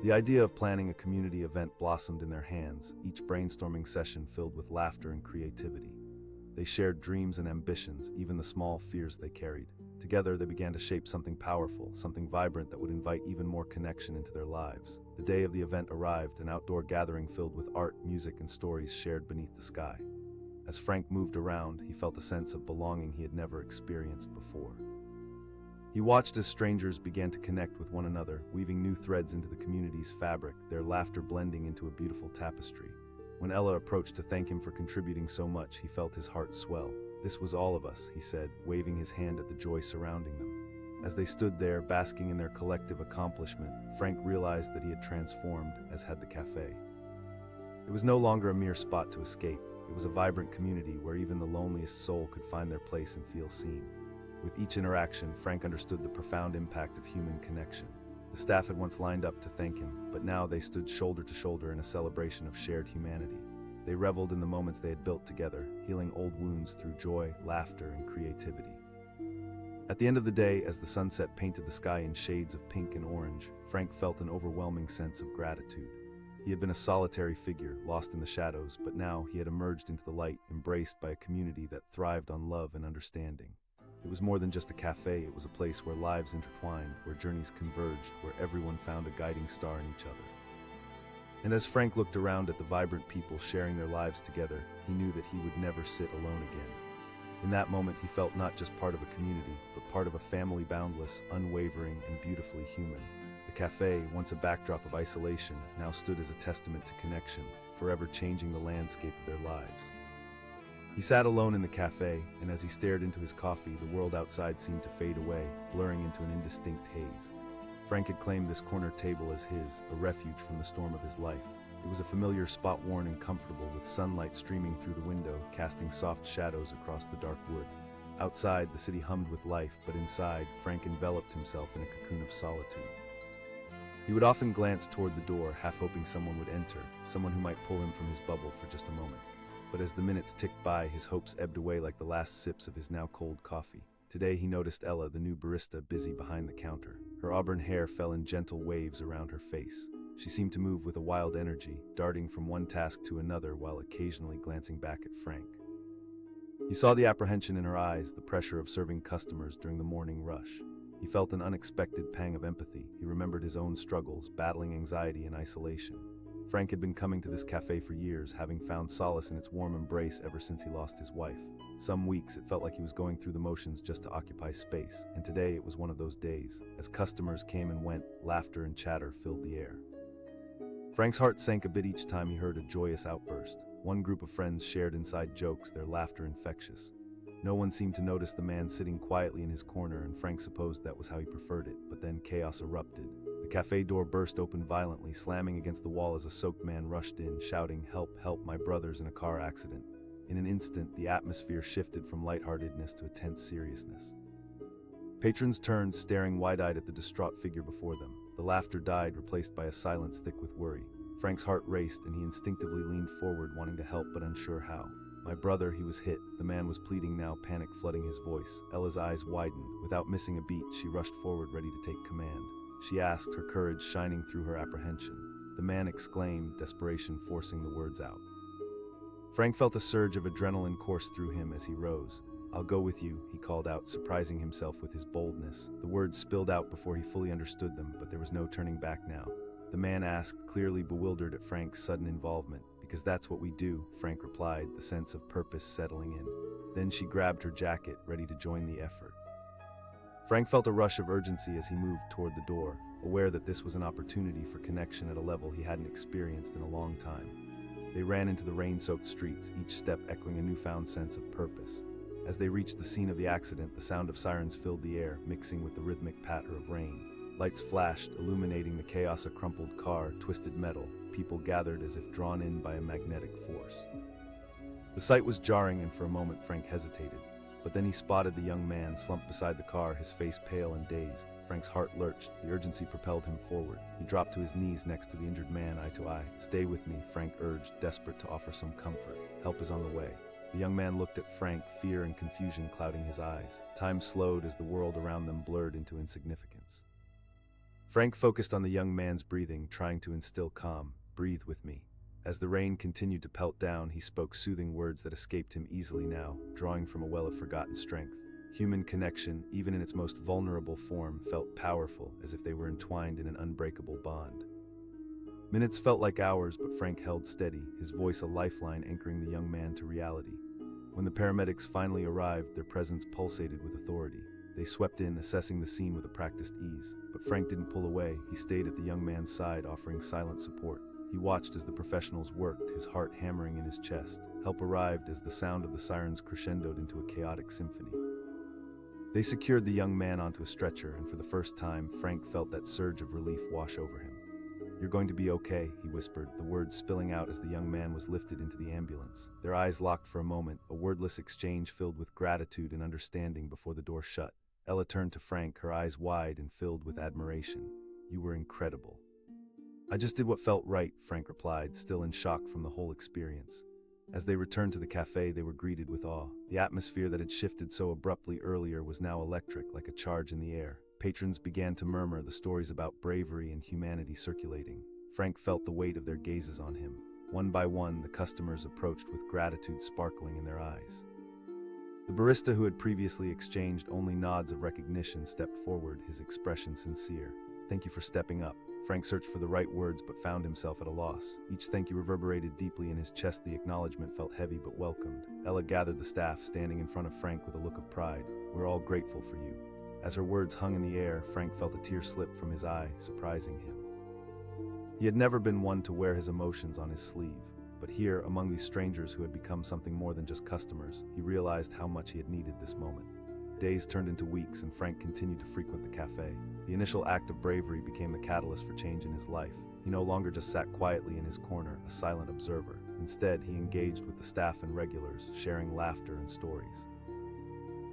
The idea of planning a community event blossomed in their hands, each brainstorming session filled with laughter and creativity. They shared dreams and ambitions, even the small fears they carried. Together, they began to shape something powerful, something vibrant that would invite even more connection into their lives. The day of the event arrived, an outdoor gathering filled with art, music, and stories shared beneath the sky. As Frank moved around, he felt a sense of belonging he had never experienced before. He watched as strangers began to connect with one another, weaving new threads into the community's fabric, their laughter blending into a beautiful tapestry. When Ella approached to thank him for contributing so much, he felt his heart swell. "This was all of us," he said, waving his hand at the joy surrounding them. As they stood there, basking in their collective accomplishment, Frank realized that he had transformed, as had the cafe. It was no longer a mere spot to escape. It was a vibrant community where even the loneliest soul could find their place and feel seen. With each interaction, Frank understood the profound impact of human connection. The staff had once lined up to thank him, but now they stood shoulder to shoulder in a celebration of shared humanity. They reveled in the moments they had built together, healing old wounds through joy, laughter, and creativity. At the end of the day, as the sunset painted the sky in shades of pink and orange, Frank felt an overwhelming sense of gratitude. He had been a solitary figure, lost in the shadows, but now he had emerged into the light, embraced by a community that thrived on love and understanding. It was more than just a cafe, it was a place where lives intertwined, where journeys converged, where everyone found a guiding star in each other. And as Frank looked around at the vibrant people sharing their lives together, he knew that he would never sit alone again. In that moment, he felt not just part of a community, but part of a family boundless, unwavering, and beautifully human. The cafe, once a backdrop of isolation, now stood as a testament to connection, forever changing the landscape of their lives. He sat alone in the cafe, and as he stared into his coffee, the world outside seemed to fade away, blurring into an indistinct haze. Frank had claimed this corner table as his, a refuge from the storm of his life. It was a familiar spot, warm and comfortable, with sunlight streaming through the window, casting soft shadows across the dark wood. Outside, the city hummed with life, but inside, Frank enveloped himself in a cocoon of solitude. He would often glance toward the door, half hoping someone would enter, someone who might pull him from his bubble for just a moment. But as the minutes ticked by, his hopes ebbed away like the last sips of his now cold coffee. Today he noticed Ella, the new barista, busy behind the counter. Her auburn hair fell in gentle waves around her face. She seemed to move with a wild energy, darting from one task to another while occasionally glancing back at Frank. He saw the apprehension in her eyes, the pressure of serving customers during the morning rush. He felt an unexpected pang of empathy. He remembered his own struggles, battling anxiety and isolation. Frank had been coming to this cafe for years, having found solace in its warm embrace ever since he lost his wife. Some weeks it felt like he was going through the motions just to occupy space, and today it was one of those days. As customers came and went, laughter and chatter filled the air. Frank's heart sank a bit each time he heard a joyous outburst. One group of friends shared inside jokes, their laughter infectious. No one seemed to notice the man sitting quietly in his corner, and Frank supposed that was how he preferred it, but then chaos erupted. The cafe door burst open violently, slamming against the wall as a soaked man rushed in, shouting, "Help, help, my brother's in a car accident." In an instant, the atmosphere shifted from lightheartedness to a tense seriousness. Patrons turned, staring wide-eyed at the distraught figure before them. The laughter died, replaced by a silence thick with worry. Frank's heart raced, and he instinctively leaned forward, wanting to help but unsure how. "My brother, he was hit," the man was pleading now, panic flooding his voice. Ella's eyes widened. Without missing a beat, she rushed forward, ready to take command. She asked, her courage shining through her apprehension. The man exclaimed, desperation forcing the words out. Frank felt a surge of adrenaline course through him as he rose. "I'll go with you," he called out, surprising himself with his boldness. The words spilled out before he fully understood them, but there was no turning back now. The man asked, clearly bewildered at Frank's sudden involvement. "Because that's what we do," Frank replied, the sense of purpose settling in. Then she grabbed her jacket, ready to join the effort. Frank felt a rush of urgency as he moved toward the door, aware that this was an opportunity for connection at a level he hadn't experienced in a long time. They ran into the rain-soaked streets, each step echoing a newfound sense of purpose. As they reached the scene of the accident, the sound of sirens filled the air, mixing with the rhythmic patter of rain. Lights flashed, illuminating the chaos: a crumpled car, twisted metal, people gathered as if drawn in by a magnetic force. The sight was jarring, and for a moment Frank hesitated. But then he spotted the young man slumped beside the car, his face pale and dazed. Frank's heart lurched. The urgency propelled him forward. He dropped to his knees next to the injured man, eye to eye. "Stay with me," Frank urged, desperate to offer some comfort. "Help is on the way." The young man looked at Frank, fear and confusion clouding his eyes. Time slowed as the world around them blurred into insignificance. Frank focused on the young man's breathing, trying to instill calm. "Breathe with me." As the rain continued to pelt down, he spoke soothing words that escaped him easily now, drawing from a well of forgotten strength. Human connection, even in its most vulnerable form, felt powerful, as if they were entwined in an unbreakable bond. Minutes felt like hours, but Frank held steady, his voice a lifeline anchoring the young man to reality. When the paramedics finally arrived, their presence pulsated with authority. They swept in, assessing the scene with a practiced ease. But Frank didn't pull away. He stayed at the young man's side, offering silent support. He watched as the professionals worked, his heart hammering in his chest. Help arrived as the sound of the sirens crescendoed into a chaotic symphony. They secured the young man onto a stretcher, and for the first time, Frank felt that surge of relief wash over him. "You're going to be okay," he whispered, the words spilling out as the young man was lifted into the ambulance. Their eyes locked for a moment, a wordless exchange filled with gratitude and understanding before the door shut. Ella turned to Frank, her eyes wide and filled with admiration. "You were incredible." "I just did what felt right," Frank replied, still in shock from the whole experience. As they returned to the cafe, they were greeted with awe. The atmosphere that had shifted so abruptly earlier was now electric, like a charge in the air. Patrons began to murmur, the stories about bravery and humanity circulating. Frank felt the weight of their gazes on him. One by one, the customers approached with gratitude sparkling in their eyes. The barista, who had previously exchanged only nods of recognition, stepped forward, his expression sincere. "Thank you for stepping up." Frank searched for the right words but found himself at a loss. Each thank you reverberated deeply in his chest. The acknowledgement felt heavy but welcomed. Ella gathered the staff, standing in front of Frank with a look of pride. "We're all grateful for you." As her words hung in the air, Frank felt a tear slip from his eye, surprising him. He had never been one to wear his emotions on his sleeve, but here, among these strangers who had become something more than just customers, he realized how much he had needed this moment. Days turned into weeks, and Frank continued to frequent the cafe. The initial act of bravery became the catalyst for change in his life. He no longer just sat quietly in his corner, a silent observer. Instead, he engaged with the staff and regulars, sharing laughter and stories.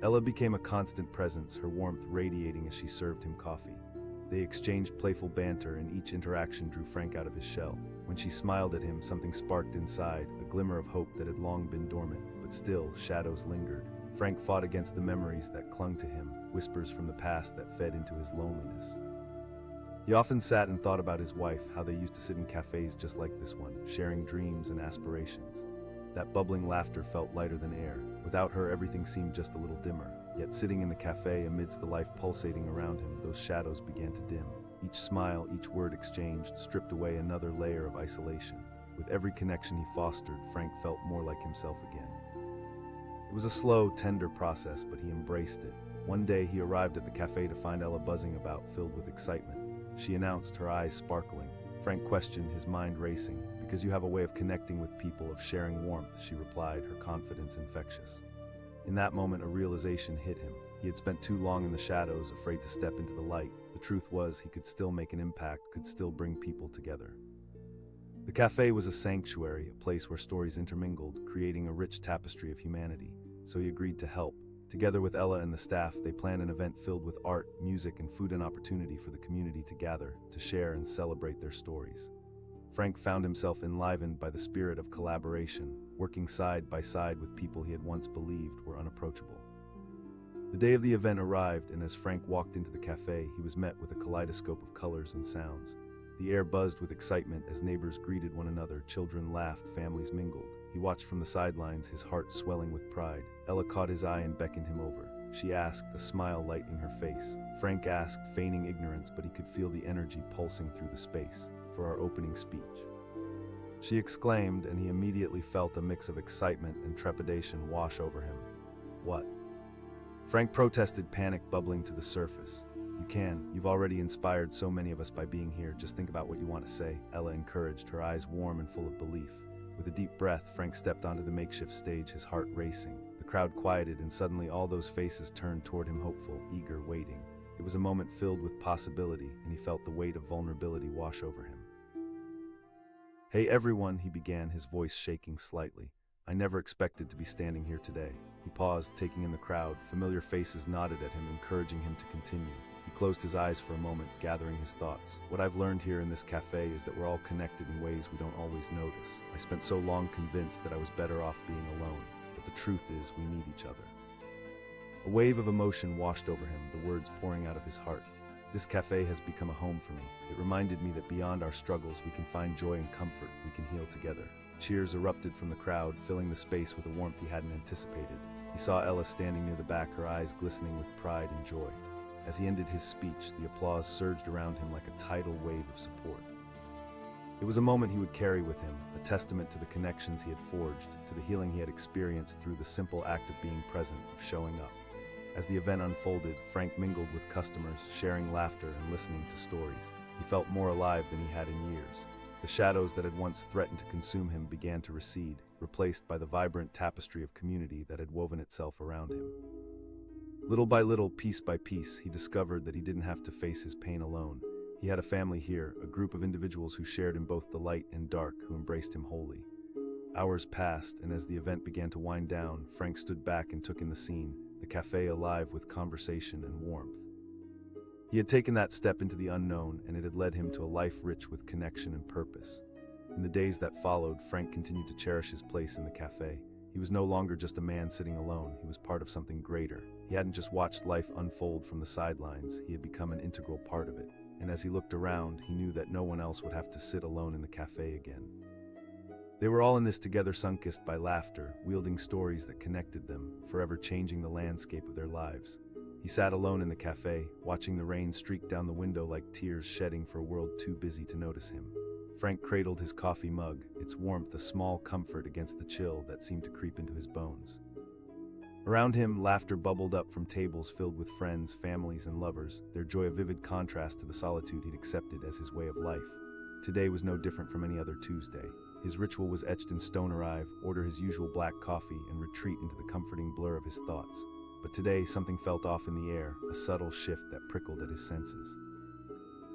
Ella became a constant presence, her warmth radiating as she served him coffee. They exchanged playful banter, and each interaction drew Frank out of his shell. When she smiled at him, something sparked inside, a glimmer of hope that had long been dormant, but still, shadows lingered. Frank fought against the memories that clung to him, whispers from the past that fed into his loneliness. He often sat and thought about his wife, how they used to sit in cafes just like this one, sharing dreams and aspirations. That bubbling laughter felt lighter than air. Without her, everything seemed just a little dimmer. Yet sitting in the cafe, amidst the life pulsating around him, those shadows began to dim. Each smile, each word exchanged, stripped away another layer of isolation. With every connection he fostered, Frank felt more like himself again. It was a slow, tender process, but he embraced it. One day he arrived at the cafe to find Ella buzzing about, filled with excitement. She announced, her eyes sparkling. Frank questioned, his mind racing. "Because you have a way of connecting with people, of sharing warmth," she replied, her confidence infectious. In that moment, a realization hit him. He had spent too long in the shadows, afraid to step into the light. The truth was, he could still make an impact, could still bring people together. The cafe was a sanctuary, a place where stories intermingled, creating a rich tapestry of humanity. So he agreed to help. Together with Ella and the staff, they planned an event filled with art, music, and food, an opportunity for the community to gather, to share and celebrate their stories. Frank found himself enlivened by the spirit of collaboration, working side by side with people he had once believed were unapproachable. The day of the event arrived, and as Frank walked into the cafe, he was met with a kaleidoscope of colors and sounds. The air buzzed with excitement as neighbors greeted one another, children laughed, families mingled. He watched from the sidelines, his heart swelling with pride. Ella caught his eye and beckoned him over. She asked, a smile lightening her face. Frank asked, feigning ignorance, but he could feel the energy pulsing through the space. "For our opening speech." She exclaimed, and he immediately felt a mix of excitement and trepidation wash over him. "What?" Frank protested, panic bubbling to the surface. "You can. You've already inspired so many of us by being here. Just think about what you want to say," Ella encouraged, her eyes warm and full of belief. With a deep breath, Frank stepped onto the makeshift stage, his heart racing. The crowd quieted, and suddenly all those faces turned toward him, hopeful, eager, waiting. It was a moment filled with possibility, and he felt the weight of vulnerability wash over him. "Hey everyone," he began, his voice shaking slightly. "I never expected to be standing here today." He paused, taking in the crowd. Familiar faces nodded at him, encouraging him to continue. He closed his eyes for a moment, gathering his thoughts. "What I've learned here in this cafe is that we're all connected in ways we don't always notice. I spent so long convinced that I was better off being alone, but the truth is we need each other." A wave of emotion washed over him, the words pouring out of his heart. "This cafe has become a home for me. It reminded me that beyond our struggles we can find joy and comfort, we can heal together." Cheers erupted from the crowd, filling the space with a warmth he hadn't anticipated. He saw Ella standing near the back, her eyes glistening with pride and joy. As he ended his speech, the applause surged around him like a tidal wave of support. It was a moment he would carry with him, a testament to the connections he had forged, to the healing he had experienced through the simple act of being present, of showing up. As the event unfolded, Frank mingled with customers, sharing laughter and listening to stories. He felt more alive than he had in years. The shadows that had once threatened to consume him began to recede, replaced by the vibrant tapestry of community that had woven itself around him. Little by little, piece by piece, he discovered that he didn't have to face his pain alone. He had a family here, a group of individuals who shared in both the light and dark, who embraced him wholly. Hours passed, and as the event began to wind down, Frank stood back and took in the scene, the cafe alive with conversation and warmth. He had taken that step into the unknown, and it had led him to a life rich with connection and purpose. In the days that followed, Frank continued to cherish his place in the cafe. He was no longer just a man sitting alone, he was part of something greater. He hadn't just watched life unfold from the sidelines, he had become an integral part of it. And as he looked around, he knew that no one else would have to sit alone in the cafe again. They were all in this together, sun-kissed by laughter, wielding stories that connected them, forever changing the landscape of their lives. He sat alone in the cafe, watching the rain streak down the window like tears shedding for a world too busy to notice him. Frank cradled his coffee mug, its warmth a small comfort against the chill that seemed to creep into his bones. Around him, laughter bubbled up from tables filled with friends, families, and lovers, their joy a vivid contrast to the solitude he'd accepted as his way of life. Today was no different from any other Tuesday. His ritual was etched in stone: arrive, order his usual black coffee, and retreat into the comforting blur of his thoughts. But today, something felt off in the air, a subtle shift that prickled at his senses.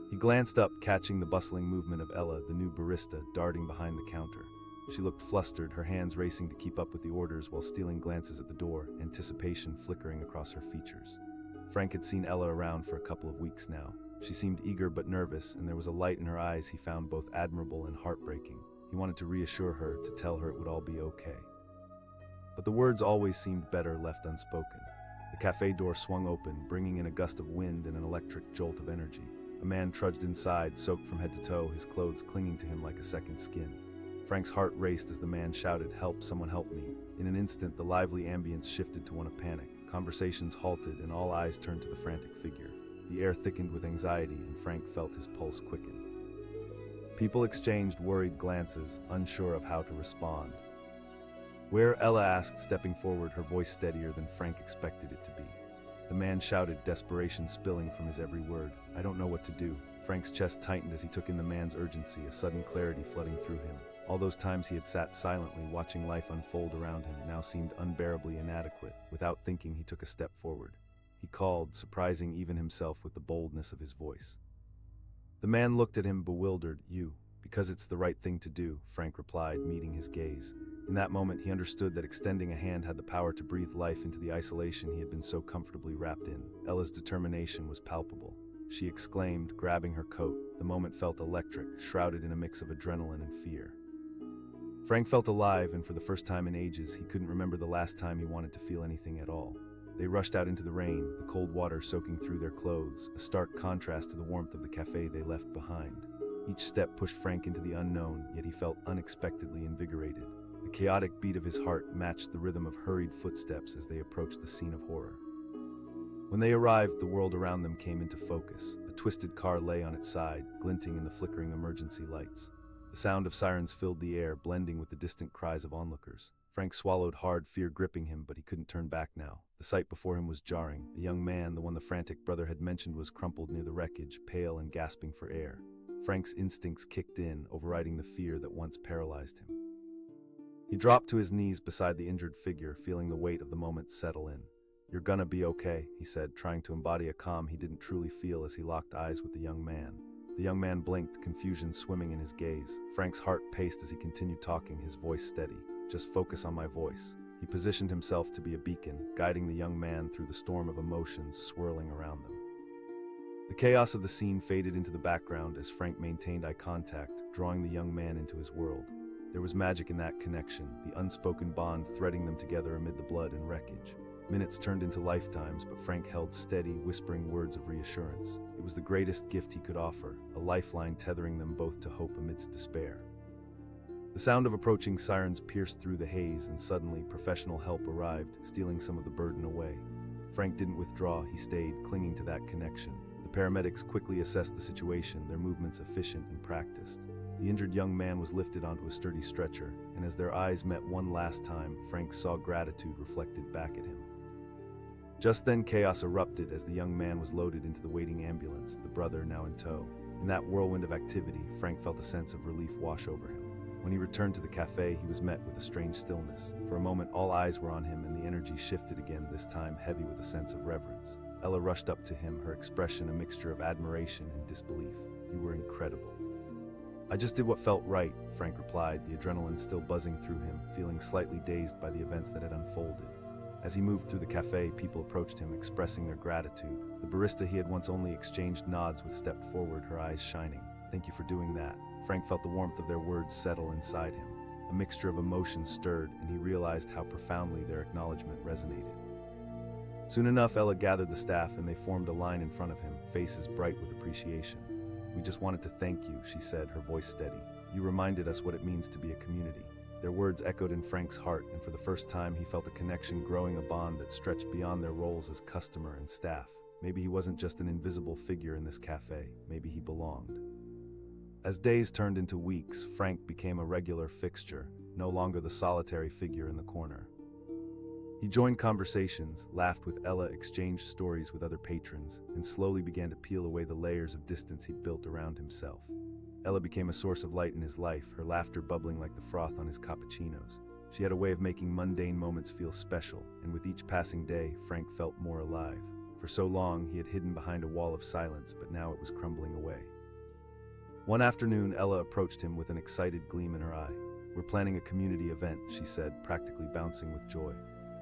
He glanced up, catching the bustling movement of Ella, the new barista, darting behind the counter. She looked flustered, her hands racing to keep up with the orders while stealing glances at the door, anticipation flickering across her features. Frank had seen Ella around for a couple of weeks now. She seemed eager but nervous, and there was a light in her eyes he found both admirable and heartbreaking. He wanted to reassure her, to tell her it would all be okay. But the words always seemed better left unspoken. The cafe door swung open, bringing in a gust of wind and an electric jolt of energy. A man trudged inside, soaked from head to toe, his clothes clinging to him like a second skin. Frank's heart raced as the man shouted, "Help, someone help me." In an instant, the lively ambience shifted to one of panic. Conversations halted, and all eyes turned to the frantic figure. The air thickened with anxiety, and Frank felt his pulse quicken. People exchanged worried glances, unsure of how to respond. "Where?" Ella asked, stepping forward, her voice steadier than Frank expected it to be. The man shouted, desperation spilling from his every word. "I don't know what to do." Frank's chest tightened as he took in the man's urgency, a sudden clarity flooding through him. All those times he had sat silently, watching life unfold around him, now seemed unbearably inadequate. Without thinking, he took a step forward. He called, surprising even himself with the boldness of his voice. The man looked at him, bewildered. "You." "Because it's the right thing to do," Frank replied, meeting his gaze. In that moment, he understood that extending a hand had the power to breathe life into the isolation he had been so comfortably wrapped in. Ella's determination was palpable. She exclaimed, grabbing her coat. The moment felt electric, shrouded in a mix of adrenaline and fear. Frank felt alive, and for the first time in ages, he couldn't remember the last time he wanted to feel anything at all. They rushed out into the rain, the cold water soaking through their clothes, a stark contrast to the warmth of the cafe they left behind. Each step pushed Frank into the unknown, yet he felt unexpectedly invigorated. The chaotic beat of his heart matched the rhythm of hurried footsteps as they approached the scene of horror. When they arrived, the world around them came into focus. A twisted car lay on its side, glinting in the flickering emergency lights. The sound of sirens filled the air, blending with the distant cries of onlookers. Frank swallowed hard, fear gripping him, but he couldn't turn back now. The sight before him was jarring. A young man, the one the frantic brother had mentioned, was crumpled near the wreckage, pale and gasping for air. Frank's instincts kicked in, overriding the fear that once paralyzed him. He dropped to his knees beside the injured figure, feeling the weight of the moment settle in. "You're gonna be okay," he said, trying to embody a calm he didn't truly feel as he locked eyes with the young man. The young man blinked, confusion swimming in his gaze. Frank's heart paced as he continued talking, his voice steady. "Just focus on my voice." He positioned himself to be a beacon, guiding the young man through the storm of emotions swirling around them. The chaos of the scene faded into the background as Frank maintained eye contact, drawing the young man into his world. There was magic in that connection, the unspoken bond threading them together amid the blood and wreckage. Minutes turned into lifetimes, but Frank held steady, whispering words of reassurance. It was the greatest gift he could offer, a lifeline tethering them both to hope amidst despair. The sound of approaching sirens pierced through the haze, and suddenly professional help arrived, stealing some of the burden away. Frank didn't withdraw, he stayed, clinging to that connection. The paramedics quickly assessed the situation, their movements efficient and practiced. The injured young man was lifted onto a sturdy stretcher, and as their eyes met one last time, Frank saw gratitude reflected back at him. Just then, chaos erupted as the young man was loaded into the waiting ambulance, the brother now in tow. In that whirlwind of activity, Frank felt a sense of relief wash over him. When he returned to the cafe, he was met with a strange stillness. For a moment, all eyes were on him, and the energy shifted again, this time heavy with a sense of reverence. Ella rushed up to him, her expression a mixture of admiration and disbelief. "You were incredible." "I just did what felt right," Frank replied, the adrenaline still buzzing through him, feeling slightly dazed by the events that had unfolded. As he moved through the cafe, people approached him, expressing their gratitude. The barista he had once only exchanged nods with stepped forward, her eyes shining. "Thank you for doing that." Frank felt the warmth of their words settle inside him. A mixture of emotions stirred, and he realized how profoundly their acknowledgement resonated. Soon enough, Ella gathered the staff, and they formed a line in front of him, faces bright with appreciation. "We just wanted to thank you," she said, her voice steady. "You reminded us what it means to be a community." Their words echoed in Frank's heart, and for the first time he felt a connection growing, a bond that stretched beyond their roles as customer and staff. Maybe he wasn't just an invisible figure in this cafe, maybe he belonged. As days turned into weeks, Frank became a regular fixture, no longer the solitary figure in the corner. He joined conversations, laughed with Ella, exchanged stories with other patrons, and slowly began to peel away the layers of distance he'd built around himself. Ella became a source of light in his life, her laughter bubbling like the froth on his cappuccinos. She had a way of making mundane moments feel special, and with each passing day, Frank felt more alive. For so long, he had hidden behind a wall of silence, but now it was crumbling away. One afternoon, Ella approached him with an excited gleam in her eye. "We're planning a community event," she said, practically bouncing with joy.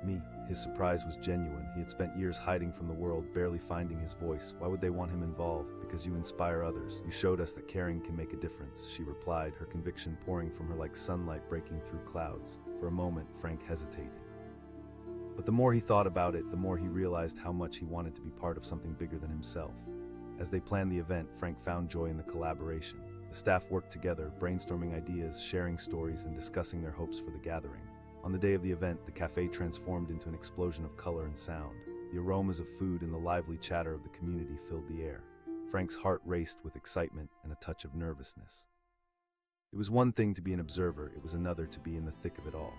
Me. His surprise was genuine. He had spent years hiding from the world, barely finding his voice. "Why would they want him involved?" "Because you inspire others. You showed us that caring can make a difference," she replied, her conviction pouring from her like sunlight breaking through clouds. For a moment, Frank hesitated. But the more he thought about it, the more he realized how much he wanted to be part of something bigger than himself. As they planned the event, Frank found joy in the collaboration. The staff worked together, brainstorming ideas, sharing stories, and discussing their hopes for the gathering. On the day of the event, the cafe transformed into an explosion of color and sound. The aromas of food and the lively chatter of the community filled the air. Frank's heart raced with excitement and a touch of nervousness. It was one thing to be an observer, it was another to be in the thick of it all.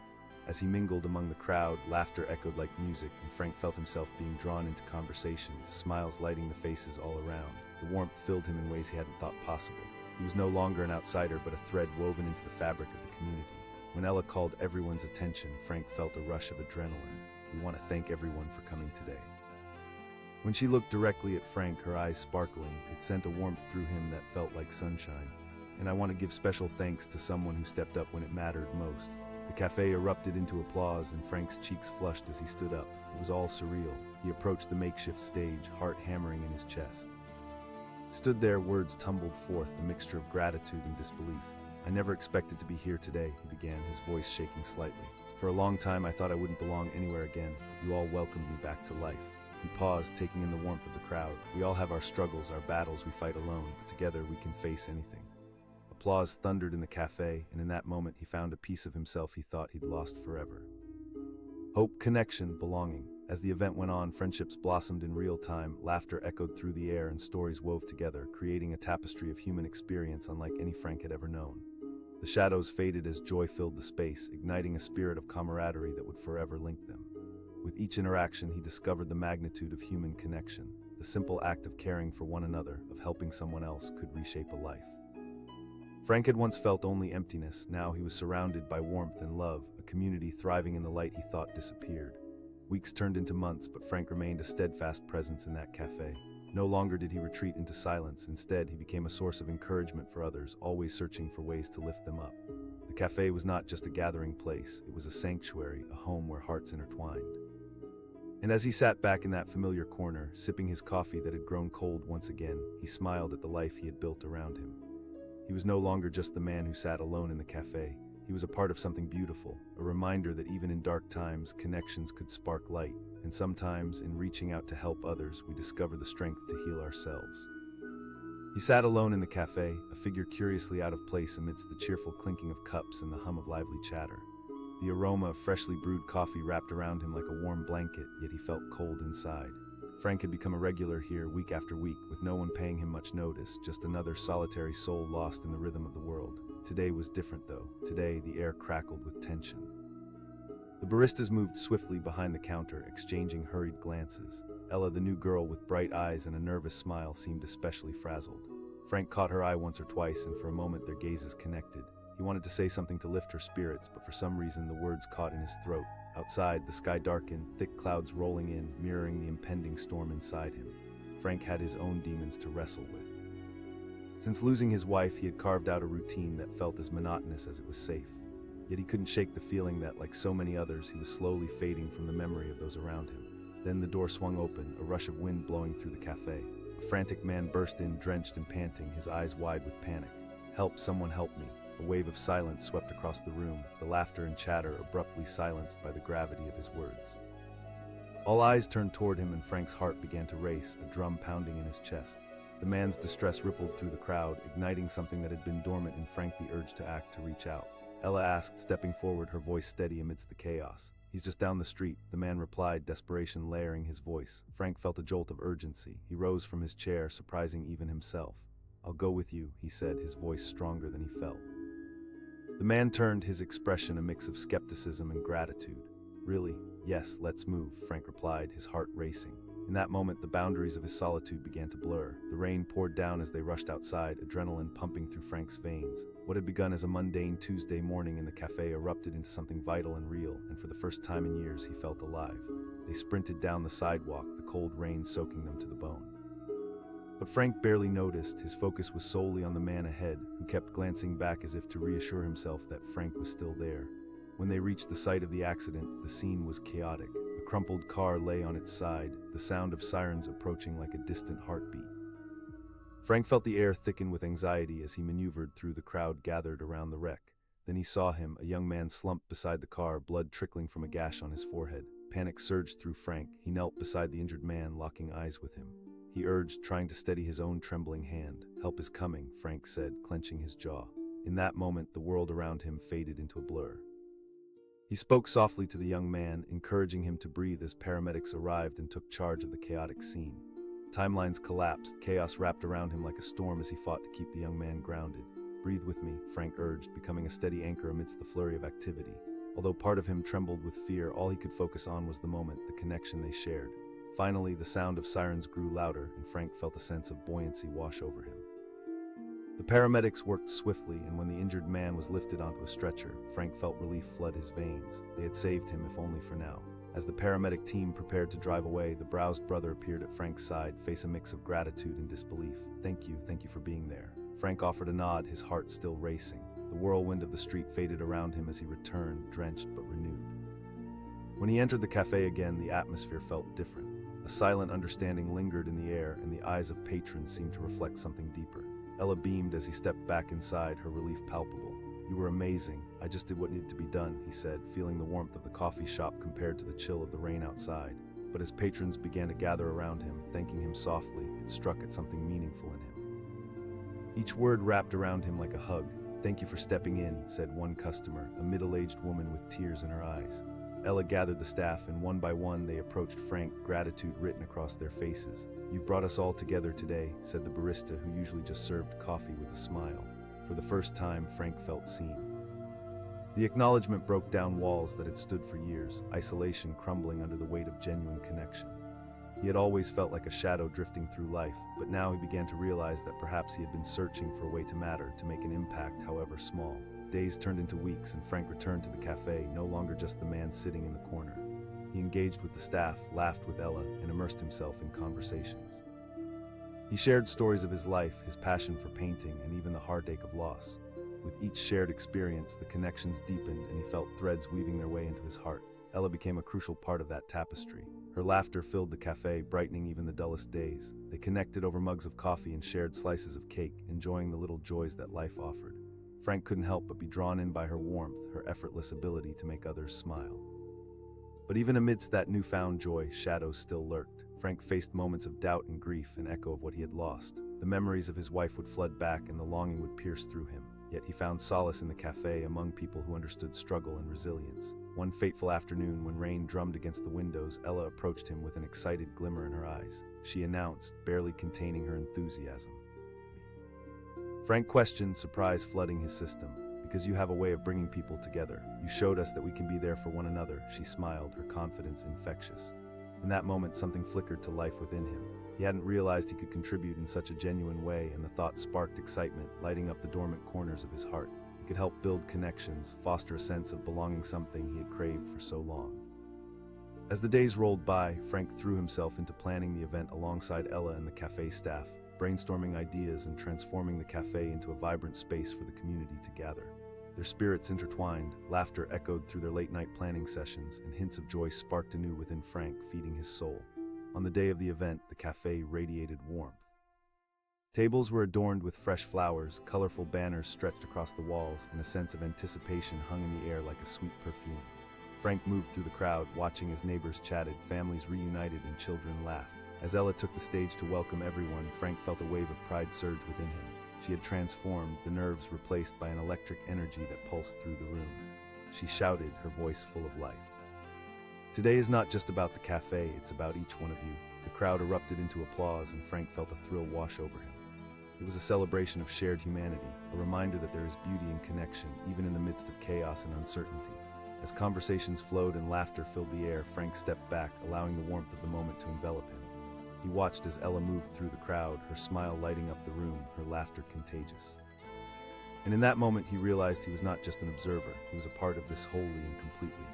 As he mingled among the crowd, laughter echoed like music, and Frank felt himself being drawn into conversations, smiles lighting the faces all around. The warmth filled him in ways he hadn't thought possible. He was no longer an outsider, but a thread woven into the fabric of the community. When Ella called everyone's attention, Frank felt a rush of adrenaline. "We want to thank everyone for coming today." When she looked directly at Frank, her eyes sparkling, it sent a warmth through him that felt like sunshine. "And I want to give special thanks to someone who stepped up when it mattered most." The cafe erupted into applause, and Frank's cheeks flushed as he stood up. It was all surreal. He approached the makeshift stage, heart hammering in his chest. Stood there, words tumbled forth, a mixture of gratitude and disbelief. "I never expected to be here today," he began, his voice shaking slightly. "For a long time I thought I wouldn't belong anywhere again. You all welcomed me back to life." He paused, taking in the warmth of the crowd. "We all have our struggles, our battles we fight alone, but together we can face anything." Applause thundered in the cafe, and in that moment he found a piece of himself he thought he'd lost forever. Hope, connection, belonging. As the event went on, friendships blossomed in real time, laughter echoed through the air, and stories wove together, creating a tapestry of human experience unlike any Frank had ever known. The shadows faded as joy filled the space, igniting a spirit of camaraderie that would forever link them. With each interaction, he discovered the magnitude of human connection. The simple act of caring for one another, of helping someone else, could reshape a life. Frank had once felt only emptiness. Now he was surrounded by warmth and love, a community thriving in the light he thought disappeared. Weeks turned into months, but Frank remained a steadfast presence in that cafe. No longer did he retreat into silence. Instead, he became a source of encouragement for others, always searching for ways to lift them up. The cafe was not just a gathering place, it was a sanctuary, a home where hearts intertwined. And as he sat back in that familiar corner, sipping his coffee that had grown cold once again, he smiled at the life he had built around him. He was no longer just the man who sat alone in the cafe. He was a part of something beautiful, a reminder that even in dark times, connections could spark light, and sometimes, in reaching out to help others, we discover the strength to heal ourselves. He sat alone in the cafe, a figure curiously out of place amidst the cheerful clinking of cups and the hum of lively chatter. The aroma of freshly brewed coffee wrapped around him like a warm blanket, yet he felt cold inside. Frank had become a regular here week after week, with no one paying him much notice, just another solitary soul lost in the rhythm of the world. Today was different, though. Today, the air crackled with tension. The baristas moved swiftly behind the counter, exchanging hurried glances. Ella, the new girl with bright eyes and a nervous smile, seemed especially frazzled. Frank caught her eye once or twice, and for a moment their gazes connected. He wanted to say something to lift her spirits, but for some reason the words caught in his throat. Outside, the sky darkened, thick clouds rolling in, mirroring the impending storm inside him. Frank had his own demons to wrestle with. Since losing his wife, he had carved out a routine that felt as monotonous as it was safe. Yet he couldn't shake the feeling that, like so many others, he was slowly fading from the memory of those around him. Then the door swung open, a rush of wind blowing through the cafe. A frantic man burst in, drenched and panting, his eyes wide with panic. "Help, someone help me." A wave of silence swept across the room, the laughter and chatter abruptly silenced by the gravity of his words. All eyes turned toward him, and Frank's heart began to race, a drum pounding in his chest. The man's distress rippled through the crowd, igniting something that had been dormant in Frank, the urge to act, to reach out. Ella asked, stepping forward, her voice steady amidst the chaos. "He's just down the street," the man replied, desperation layering his voice. Frank felt a jolt of urgency. He rose from his chair, surprising even himself. "I'll go with you," he said, his voice stronger than he felt. The man turned, his expression a mix of skepticism and gratitude. "Really? Yes, let's move," Frank replied, his heart racing. In that moment, the boundaries of his solitude began to blur. The rain poured down as they rushed outside, adrenaline pumping through Frank's veins. What had begun as a mundane Tuesday morning in the cafe erupted into something vital and real, and for the first time in years, he felt alive. They sprinted down the sidewalk, the cold rain soaking them to the bone. But Frank barely noticed. His focus was solely on the man ahead, who kept glancing back as if to reassure himself that Frank was still there. When they reached the site of the accident, the scene was chaotic. A crumpled car lay on its side, the sound of sirens approaching like a distant heartbeat. Frank felt the air thicken with anxiety as he maneuvered through the crowd gathered around the wreck. Then he saw him, a young man slumped beside the car, blood trickling from a gash on his forehead. Panic surged through Frank. He knelt beside the injured man, locking eyes with him. He urged, trying to steady his own trembling hand. "Help is coming," Frank said, clenching his jaw. In that moment, the world around him faded into a blur. He spoke softly to the young man, encouraging him to breathe as paramedics arrived and took charge of the chaotic scene. Timelines collapsed, chaos wrapped around him like a storm as he fought to keep the young man grounded. "Breathe with me," Frank urged, becoming a steady anchor amidst the flurry of activity. Although part of him trembled with fear, all he could focus on was the moment, the connection they shared. Finally, the sound of sirens grew louder, and Frank felt a sense of buoyancy wash over him. The paramedics worked swiftly, and when the injured man was lifted onto a stretcher, Frank felt relief flood his veins. They had saved him, if only for now. As the paramedic team prepared to drive away, the browsed brother appeared at Frank's side, face a mix of gratitude and disbelief. Thank you for being there." Frank offered a nod, his heart still racing. The whirlwind of the street faded around him as he returned, drenched but renewed. When he entered the cafe again, the atmosphere felt different. A silent understanding lingered in the air, and the eyes of patrons seemed to reflect something deeper. Ella beamed as he stepped back inside, her relief palpable. "You were amazing. I just did what needed to be done," he said, feeling the warmth of the coffee shop compared to the chill of the rain outside. But as patrons began to gather around him, thanking him softly, it struck at something meaningful in him. Each word wrapped around him like a hug. "Thank you for stepping in," said one customer, a middle-aged woman with tears in her eyes. Ella gathered the staff, and one by one they approached Frank, gratitude written across their faces. "You've brought us all together today," said the barista, who usually just served coffee, with a smile. For the first time, Frank felt seen. The acknowledgement broke down walls that had stood for years, isolation crumbling under the weight of genuine connection. He had always felt like a shadow drifting through life, but now he began to realize that perhaps he had been searching for a way to matter, to make an impact, however small. Days turned into weeks, and Frank returned to the cafe, no longer just the man sitting in the corner. He engaged with the staff, laughed with Ella, and immersed himself in conversations. He shared stories of his life, his passion for painting, and even the heartache of loss. With each shared experience, the connections deepened, and he felt threads weaving their way into his heart. Ella became a crucial part of that tapestry. Her laughter filled the cafe, brightening even the dullest days. They connected over mugs of coffee and shared slices of cake, enjoying the little joys that life offered. Frank couldn't help but be drawn in by her warmth, her effortless ability to make others smile. But even amidst that newfound joy, shadows still lurked. Frank faced moments of doubt and grief, an echo of what he had lost. The memories of his wife would flood back, and the longing would pierce through him. Yet he found solace in the cafe, among people who understood struggle and resilience. One fateful afternoon, when rain drummed against the windows, Ella approached him with an excited glimmer in her eyes. She announced, barely containing her enthusiasm. Frank questioned, surprise flooding his system. "Because you have a way of bringing people together. You showed us that we can be there for one another," she smiled, her confidence infectious. In that moment, something flickered to life within him. He hadn't realized he could contribute in such a genuine way, and the thought sparked excitement, lighting up the dormant corners of his heart. He could help build connections, foster a sense of belonging, something he had craved for so long. As the days rolled by, Frank threw himself into planning the event alongside Ella and the cafe staff, brainstorming ideas and transforming the cafe into a vibrant space for the community to gather. Their spirits intertwined, laughter echoed through their late-night planning sessions, and hints of joy sparked anew within Frank, feeding his soul. On the day of the event, the cafe radiated warmth. Tables were adorned with fresh flowers, colorful banners stretched across the walls, and a sense of anticipation hung in the air like a sweet perfume. Frank moved through the crowd, watching as neighbors chatted, families reunited, and children laughed. As Ella took the stage to welcome everyone, Frank felt a wave of pride surge within him. She had transformed, the nerves replaced by an electric energy that pulsed through the room. She shouted, her voice full of life. "Today is not just about the cafe, it's about each one of you." The crowd erupted into applause, and Frank felt a thrill wash over him. It was a celebration of shared humanity, a reminder that there is beauty in connection, even in the midst of chaos and uncertainty. As conversations flowed and laughter filled the air, Frank stepped back, allowing the warmth of the moment to envelop him. He watched as Ella moved through the crowd, her smile lighting up the room, her laughter contagious. And in that moment, he realized he was not just an observer, he was a part of this wholly and completely.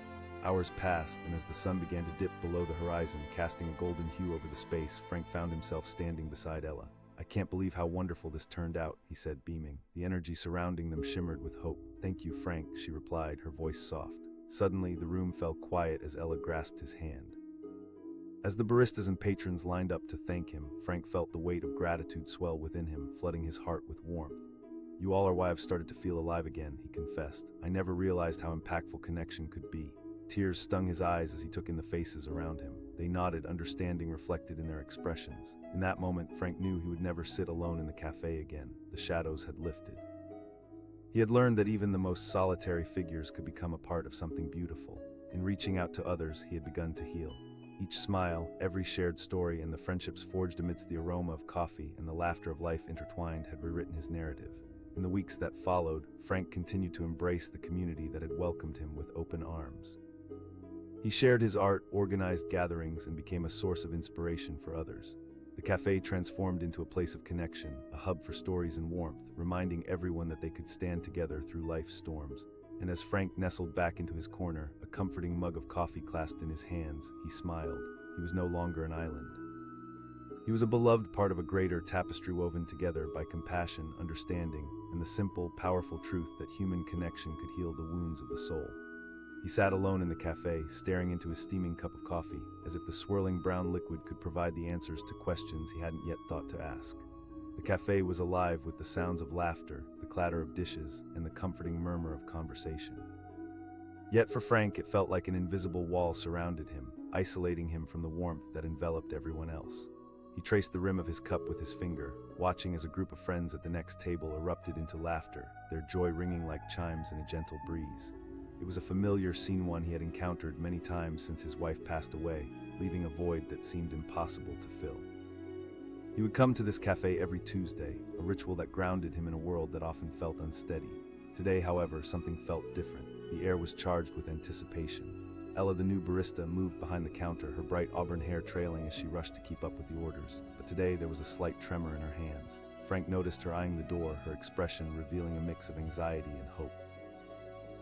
Hours passed, and as the sun began to dip below the horizon, casting a golden hue over the space, Frank found himself standing beside Ella. "I can't believe how wonderful this turned out," he said, beaming. The energy surrounding them shimmered with hope. "Thank you, Frank," she replied, her voice soft. Suddenly, the room fell quiet as Ella grasped his hand. As the baristas and patrons lined up to thank him, Frank felt the weight of gratitude swell within him, flooding his heart with warmth. "You all are why I've started to feel alive again," he confessed. "I never realized how impactful connection could be." Tears stung his eyes as he took in the faces around him. They nodded, understanding reflected in their expressions. In that moment, Frank knew he would never sit alone in the cafe again. The shadows had lifted. He had learned that even the most solitary figures could become a part of something beautiful. In reaching out to others, he had begun to heal. Each smile, every shared story, and the friendships forged amidst the aroma of coffee and the laughter of life intertwined had rewritten his narrative. In the weeks that followed, Frank continued to embrace the community that had welcomed him with open arms. He shared his art, organized gatherings, and became a source of inspiration for others. The cafe transformed into a place of connection, a hub for stories and warmth, reminding everyone that they could stand together through life's storms. And as Frank nestled back into his corner, a comforting mug of coffee clasped in his hands, he smiled. He was no longer an island. He was a beloved part of a greater tapestry woven together by compassion, understanding, and the simple, powerful truth that human connection could heal the wounds of the soul. He sat alone in the cafe, staring into his steaming cup of coffee, as if the swirling brown liquid could provide the answers to questions he hadn't yet thought to ask. The cafe was alive with the sounds of laughter, the clatter of dishes, and the comforting murmur of conversation. Yet for Frank, it felt like an invisible wall surrounded him, isolating him from the warmth that enveloped everyone else. He traced the rim of his cup with his finger, watching as a group of friends at the next table erupted into laughter, their joy ringing like chimes in a gentle breeze. It was a familiar scene, one he had encountered many times since his wife passed away, leaving a void that seemed impossible to fill. He would come to this cafe every Tuesday, a ritual that grounded him in a world that often felt unsteady. Today, however, something felt different. The air was charged with anticipation. Ella, the new barista, moved behind the counter, her bright auburn hair trailing as she rushed to keep up with the orders. But today, there was a slight tremor in her hands. Frank noticed her eyeing the door, her expression revealing a mix of anxiety and hope.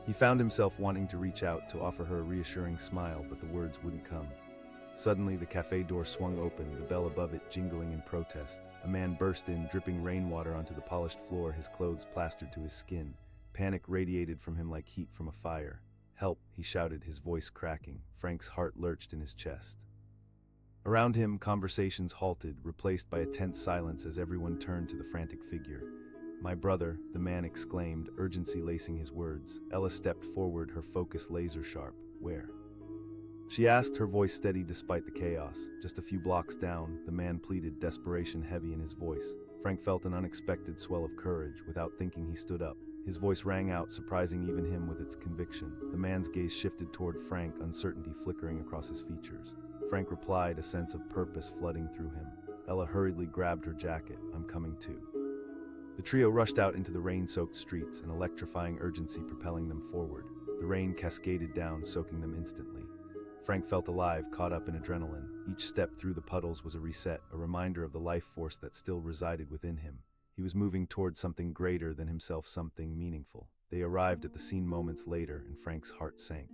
He found himself wanting to reach out to offer her a reassuring smile, but the words wouldn't come. Suddenly, the cafe door swung open, the bell above it jingling in protest. A man burst in, dripping rainwater onto the polished floor, his clothes plastered to his skin. Panic radiated from him like heat from a fire. "Help," he shouted, his voice cracking. Frank's heart lurched in his chest. Around him, conversations halted, replaced by a tense silence as everyone turned to the frantic figure. "My brother," the man exclaimed, urgency lacing his words. Ella stepped forward, her focus laser-sharp. "Where?" she asked, her voice steady despite the chaos. "Just a few blocks down," the man pleaded, desperation heavy in his voice. Frank felt an unexpected swell of courage. Without thinking, he stood up. His voice rang out, surprising even him with its conviction. The man's gaze shifted toward Frank, uncertainty flickering across his features. Frank replied, a sense of purpose flooding through him. Ella hurriedly grabbed her jacket. "I'm coming too." The trio rushed out into the rain-soaked streets, an electrifying urgency propelling them forward. The rain cascaded down, soaking them instantly. Frank felt alive, caught up in adrenaline. Each step through the puddles was a reset, a reminder of the life force that still resided within him. He was moving toward something greater than himself, something meaningful. They arrived at the scene moments later, and Frank's heart sank.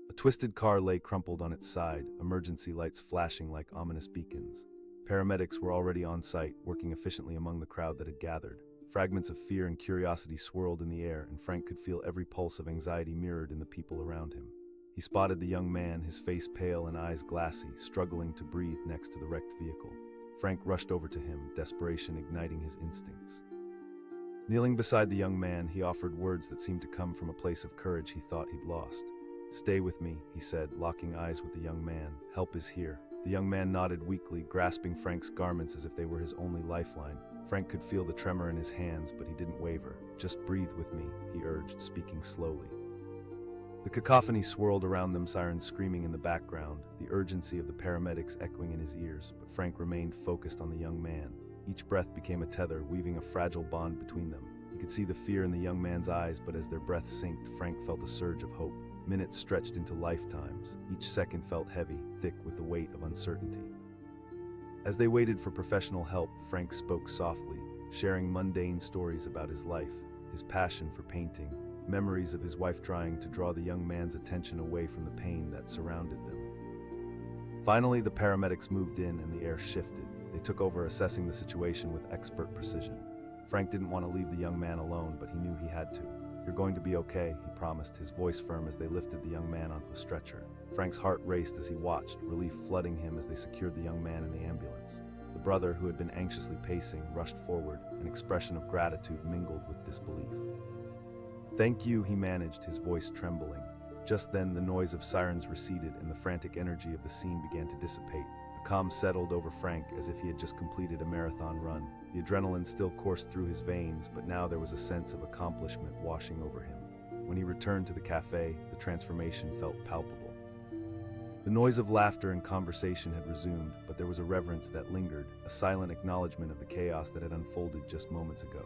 A twisted car lay crumpled on its side, emergency lights flashing like ominous beacons. Paramedics were already on site, working efficiently among the crowd that had gathered. Fragments of fear and curiosity swirled in the air, and Frank could feel every pulse of anxiety mirrored in the people around him. He spotted the young man, his face pale and eyes glassy, struggling to breathe next to the wrecked vehicle. Frank rushed over to him, desperation igniting his instincts. Kneeling beside the young man, he offered words that seemed to come from a place of courage he thought he'd lost. "Stay with me," he said, locking eyes with the young man. "Help is here." The young man nodded weakly, grasping Frank's garments as if they were his only lifeline. Frank could feel the tremor in his hands, but he didn't waver. "Just breathe with me," he urged, speaking slowly. The cacophony swirled around them, sirens screaming in the background, the urgency of the paramedics echoing in his ears, but Frank remained focused on the young man. Each breath became a tether, weaving a fragile bond between them. He could see the fear in the young man's eyes, but as their breaths synced, Frank felt a surge of hope. Minutes stretched into lifetimes. Each second felt heavy, thick with the weight of uncertainty. As they waited for professional help, Frank spoke softly, sharing mundane stories about his life, his passion for painting, memories of his wife trying to draw the young man's attention away from the pain that surrounded them. Finally, the paramedics moved in and the air shifted. They took over, assessing the situation with expert precision. Frank didn't want to leave the young man alone, but he knew he had to. "You're going to be okay," he promised, his voice firm as they lifted the young man onto a stretcher. Frank's heart raced as he watched, relief flooding him as they secured the young man in the ambulance. The brother, who had been anxiously pacing, rushed forward, an expression of gratitude mingled with disbelief. "Thank you," he managed, his voice trembling. Just then, the noise of sirens receded and the frantic energy of the scene began to dissipate. A calm settled over Frank as if he had just completed a marathon run. The adrenaline still coursed through his veins, but now there was a sense of accomplishment washing over him. When he returned to the cafe, the transformation felt palpable. The noise of laughter and conversation had resumed, but there was a reverence that lingered, a silent acknowledgement of the chaos that had unfolded just moments ago.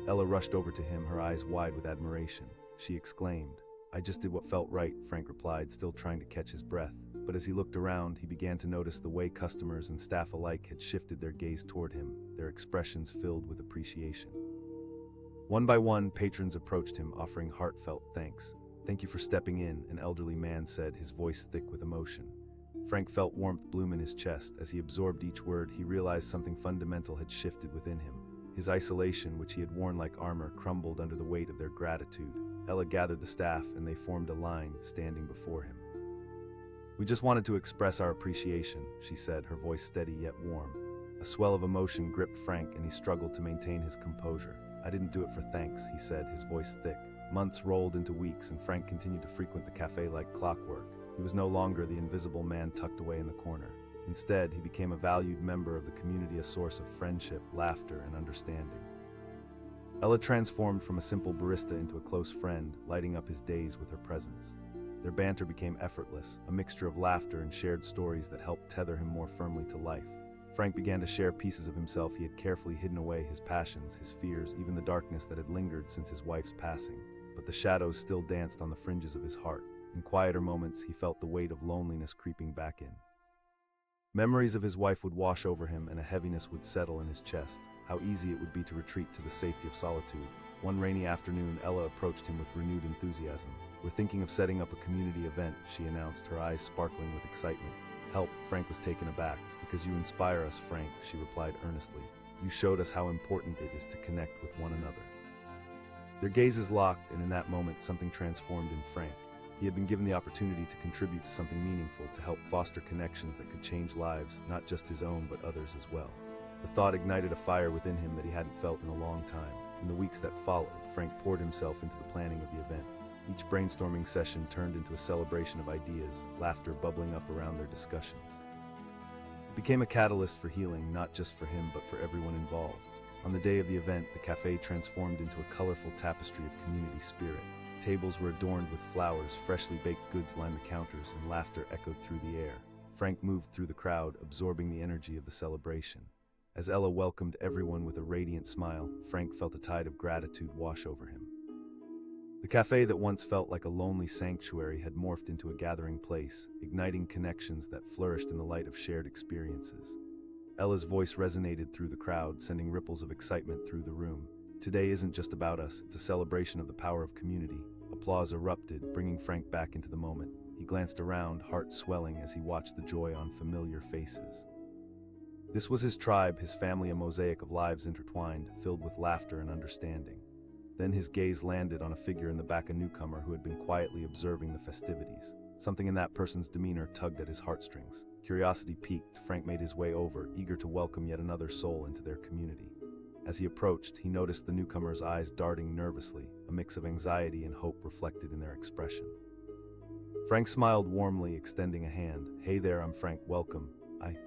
Ella rushed over to him, her eyes wide with admiration. She exclaimed, "I just did what felt right," Frank replied, still trying to catch his breath. But as he looked around, he began to notice the way customers and staff alike had shifted their gaze toward him, their expressions filled with appreciation. One by one, patrons approached him, offering heartfelt thanks. "Thank you for stepping in," an elderly man said, his voice thick with emotion. Frank felt warmth bloom in his chest. As he absorbed each word, he realized something fundamental had shifted within him. His isolation, which he had worn like armor, crumbled under the weight of their gratitude. Ella gathered the staff, and they formed a line, standing before him. "We just wanted to express our appreciation," she said, her voice steady yet warm. A swell of emotion gripped Frank, and he struggled to maintain his composure. "I didn't do it for thanks," he said, his voice thick. Months rolled into weeks, and Frank continued to frequent the cafe like clockwork. He was no longer the invisible man tucked away in the corner. Instead, he became a valued member of the community, a source of friendship, laughter, and understanding. Ella transformed from a simple barista into a close friend, lighting up his days with her presence. Their banter became effortless, a mixture of laughter and shared stories that helped tether him more firmly to life. Frank began to share pieces of himself he had carefully hidden away, his passions, his fears, even the darkness that had lingered since his wife's passing. But the shadows still danced on the fringes of his heart. In quieter moments, he felt the weight of loneliness creeping back in. Memories of his wife would wash over him, and a heaviness would settle in his chest. how easy it would be to retreat to the safety of solitude. One rainy afternoon, Ella approached him with renewed enthusiasm. "We're thinking of setting up a community event," she announced, her eyes sparkling with excitement. "Help," Frank was taken aback. "Because you inspire us, Frank," she replied earnestly. "You showed us how important it is to connect with one another." Their gazes locked, and in that moment, something transformed in Frank. He had been given the opportunity to contribute to something meaningful, to help foster connections that could change lives, not just his own, but others as well. The thought ignited a fire within him that he hadn't felt in a long time. In the weeks that followed, Frank poured himself into the planning of the event. Each brainstorming session turned into a celebration of ideas, laughter bubbling up around their discussions. It became a catalyst for healing, not just for him, but for everyone involved. On the day of the event, the cafe transformed into a colorful tapestry of community spirit. Tables were adorned with flowers, freshly baked goods lined the counters, and laughter echoed through the air. Frank moved through the crowd, absorbing the energy of the celebration. As Ella welcomed everyone with a radiant smile, Frank felt a tide of gratitude wash over him. The cafe that once felt like a lonely sanctuary had morphed into a gathering place, igniting connections that flourished in the light of shared experiences. Ella's voice resonated through the crowd, sending ripples of excitement through the room. "Today isn't just about us, it's a celebration of the power of community." Applause erupted, bringing Frank back into the moment. He glanced around, heart swelling as he watched the joy on familiar faces. This was his tribe, his family, a mosaic of lives intertwined, filled with laughter and understanding. Then his gaze landed on a figure in the back, a newcomer who had been quietly observing the festivities. Something in that person's demeanor tugged at his heartstrings. Curiosity piqued, Frank made his way over, eager to welcome yet another soul into their community. As he approached, he noticed the newcomer's eyes darting nervously, a mix of anxiety and hope reflected in their expression. Frank smiled warmly, extending a hand. "Hey there, I'm Frank, welcome."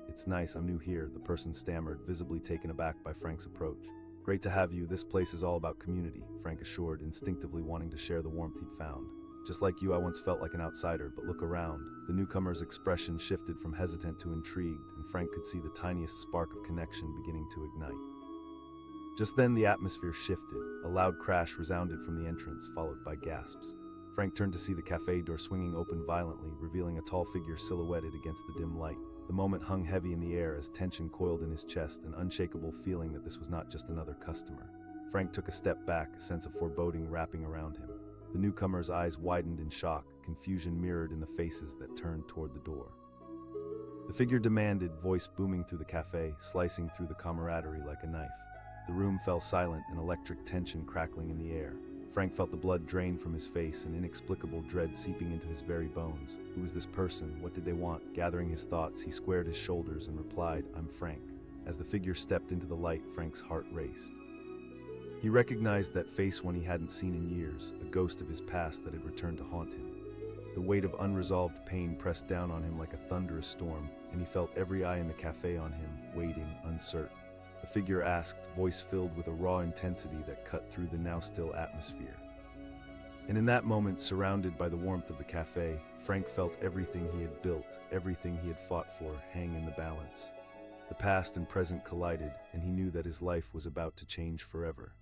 It's nice, I'm new here," the person stammered, visibly taken aback by Frank's approach. "Great to have you, this place is all about community," Frank assured, instinctively wanting to share the warmth he'd found. "Just like you, I once felt like an outsider, but look around." The newcomer's expression shifted from hesitant to intrigued, and Frank could see the tiniest spark of connection beginning to ignite. Just then, the atmosphere shifted. A loud crash resounded from the entrance, followed by gasps. Frank turned to see the cafe door swinging open violently, revealing a tall figure silhouetted against the dim light. The moment hung heavy in the air as tension coiled in his chest, an unshakable feeling that this was not just another customer. Frank took a step back, a sense of foreboding wrapping around him. The newcomer's eyes widened in shock, confusion mirrored in the faces that turned toward the door. The figure demanded, voice booming through the cafe, slicing through the camaraderie like a knife. The room fell silent, an electric tension crackling in the air. Frank felt the blood drain from his face, an inexplicable dread seeping into his very bones. Who was this person? What did they want? Gathering his thoughts, he squared his shoulders and replied, "I'm Frank." As the figure stepped into the light, Frank's heart raced. He recognized that face one he hadn't seen in years, a ghost of his past that had returned to haunt him. The weight of unresolved pain pressed down on him like a thunderous storm, and he felt every eye in the cafe on him, waiting, uncertain. The figure asked, voice filled with a raw intensity that cut through the now-still atmosphere. And in that moment, surrounded by the warmth of the cafe, Frank felt everything he had built, everything he had fought for, hang in the balance. The past and present collided, and he knew that his life was about to change forever.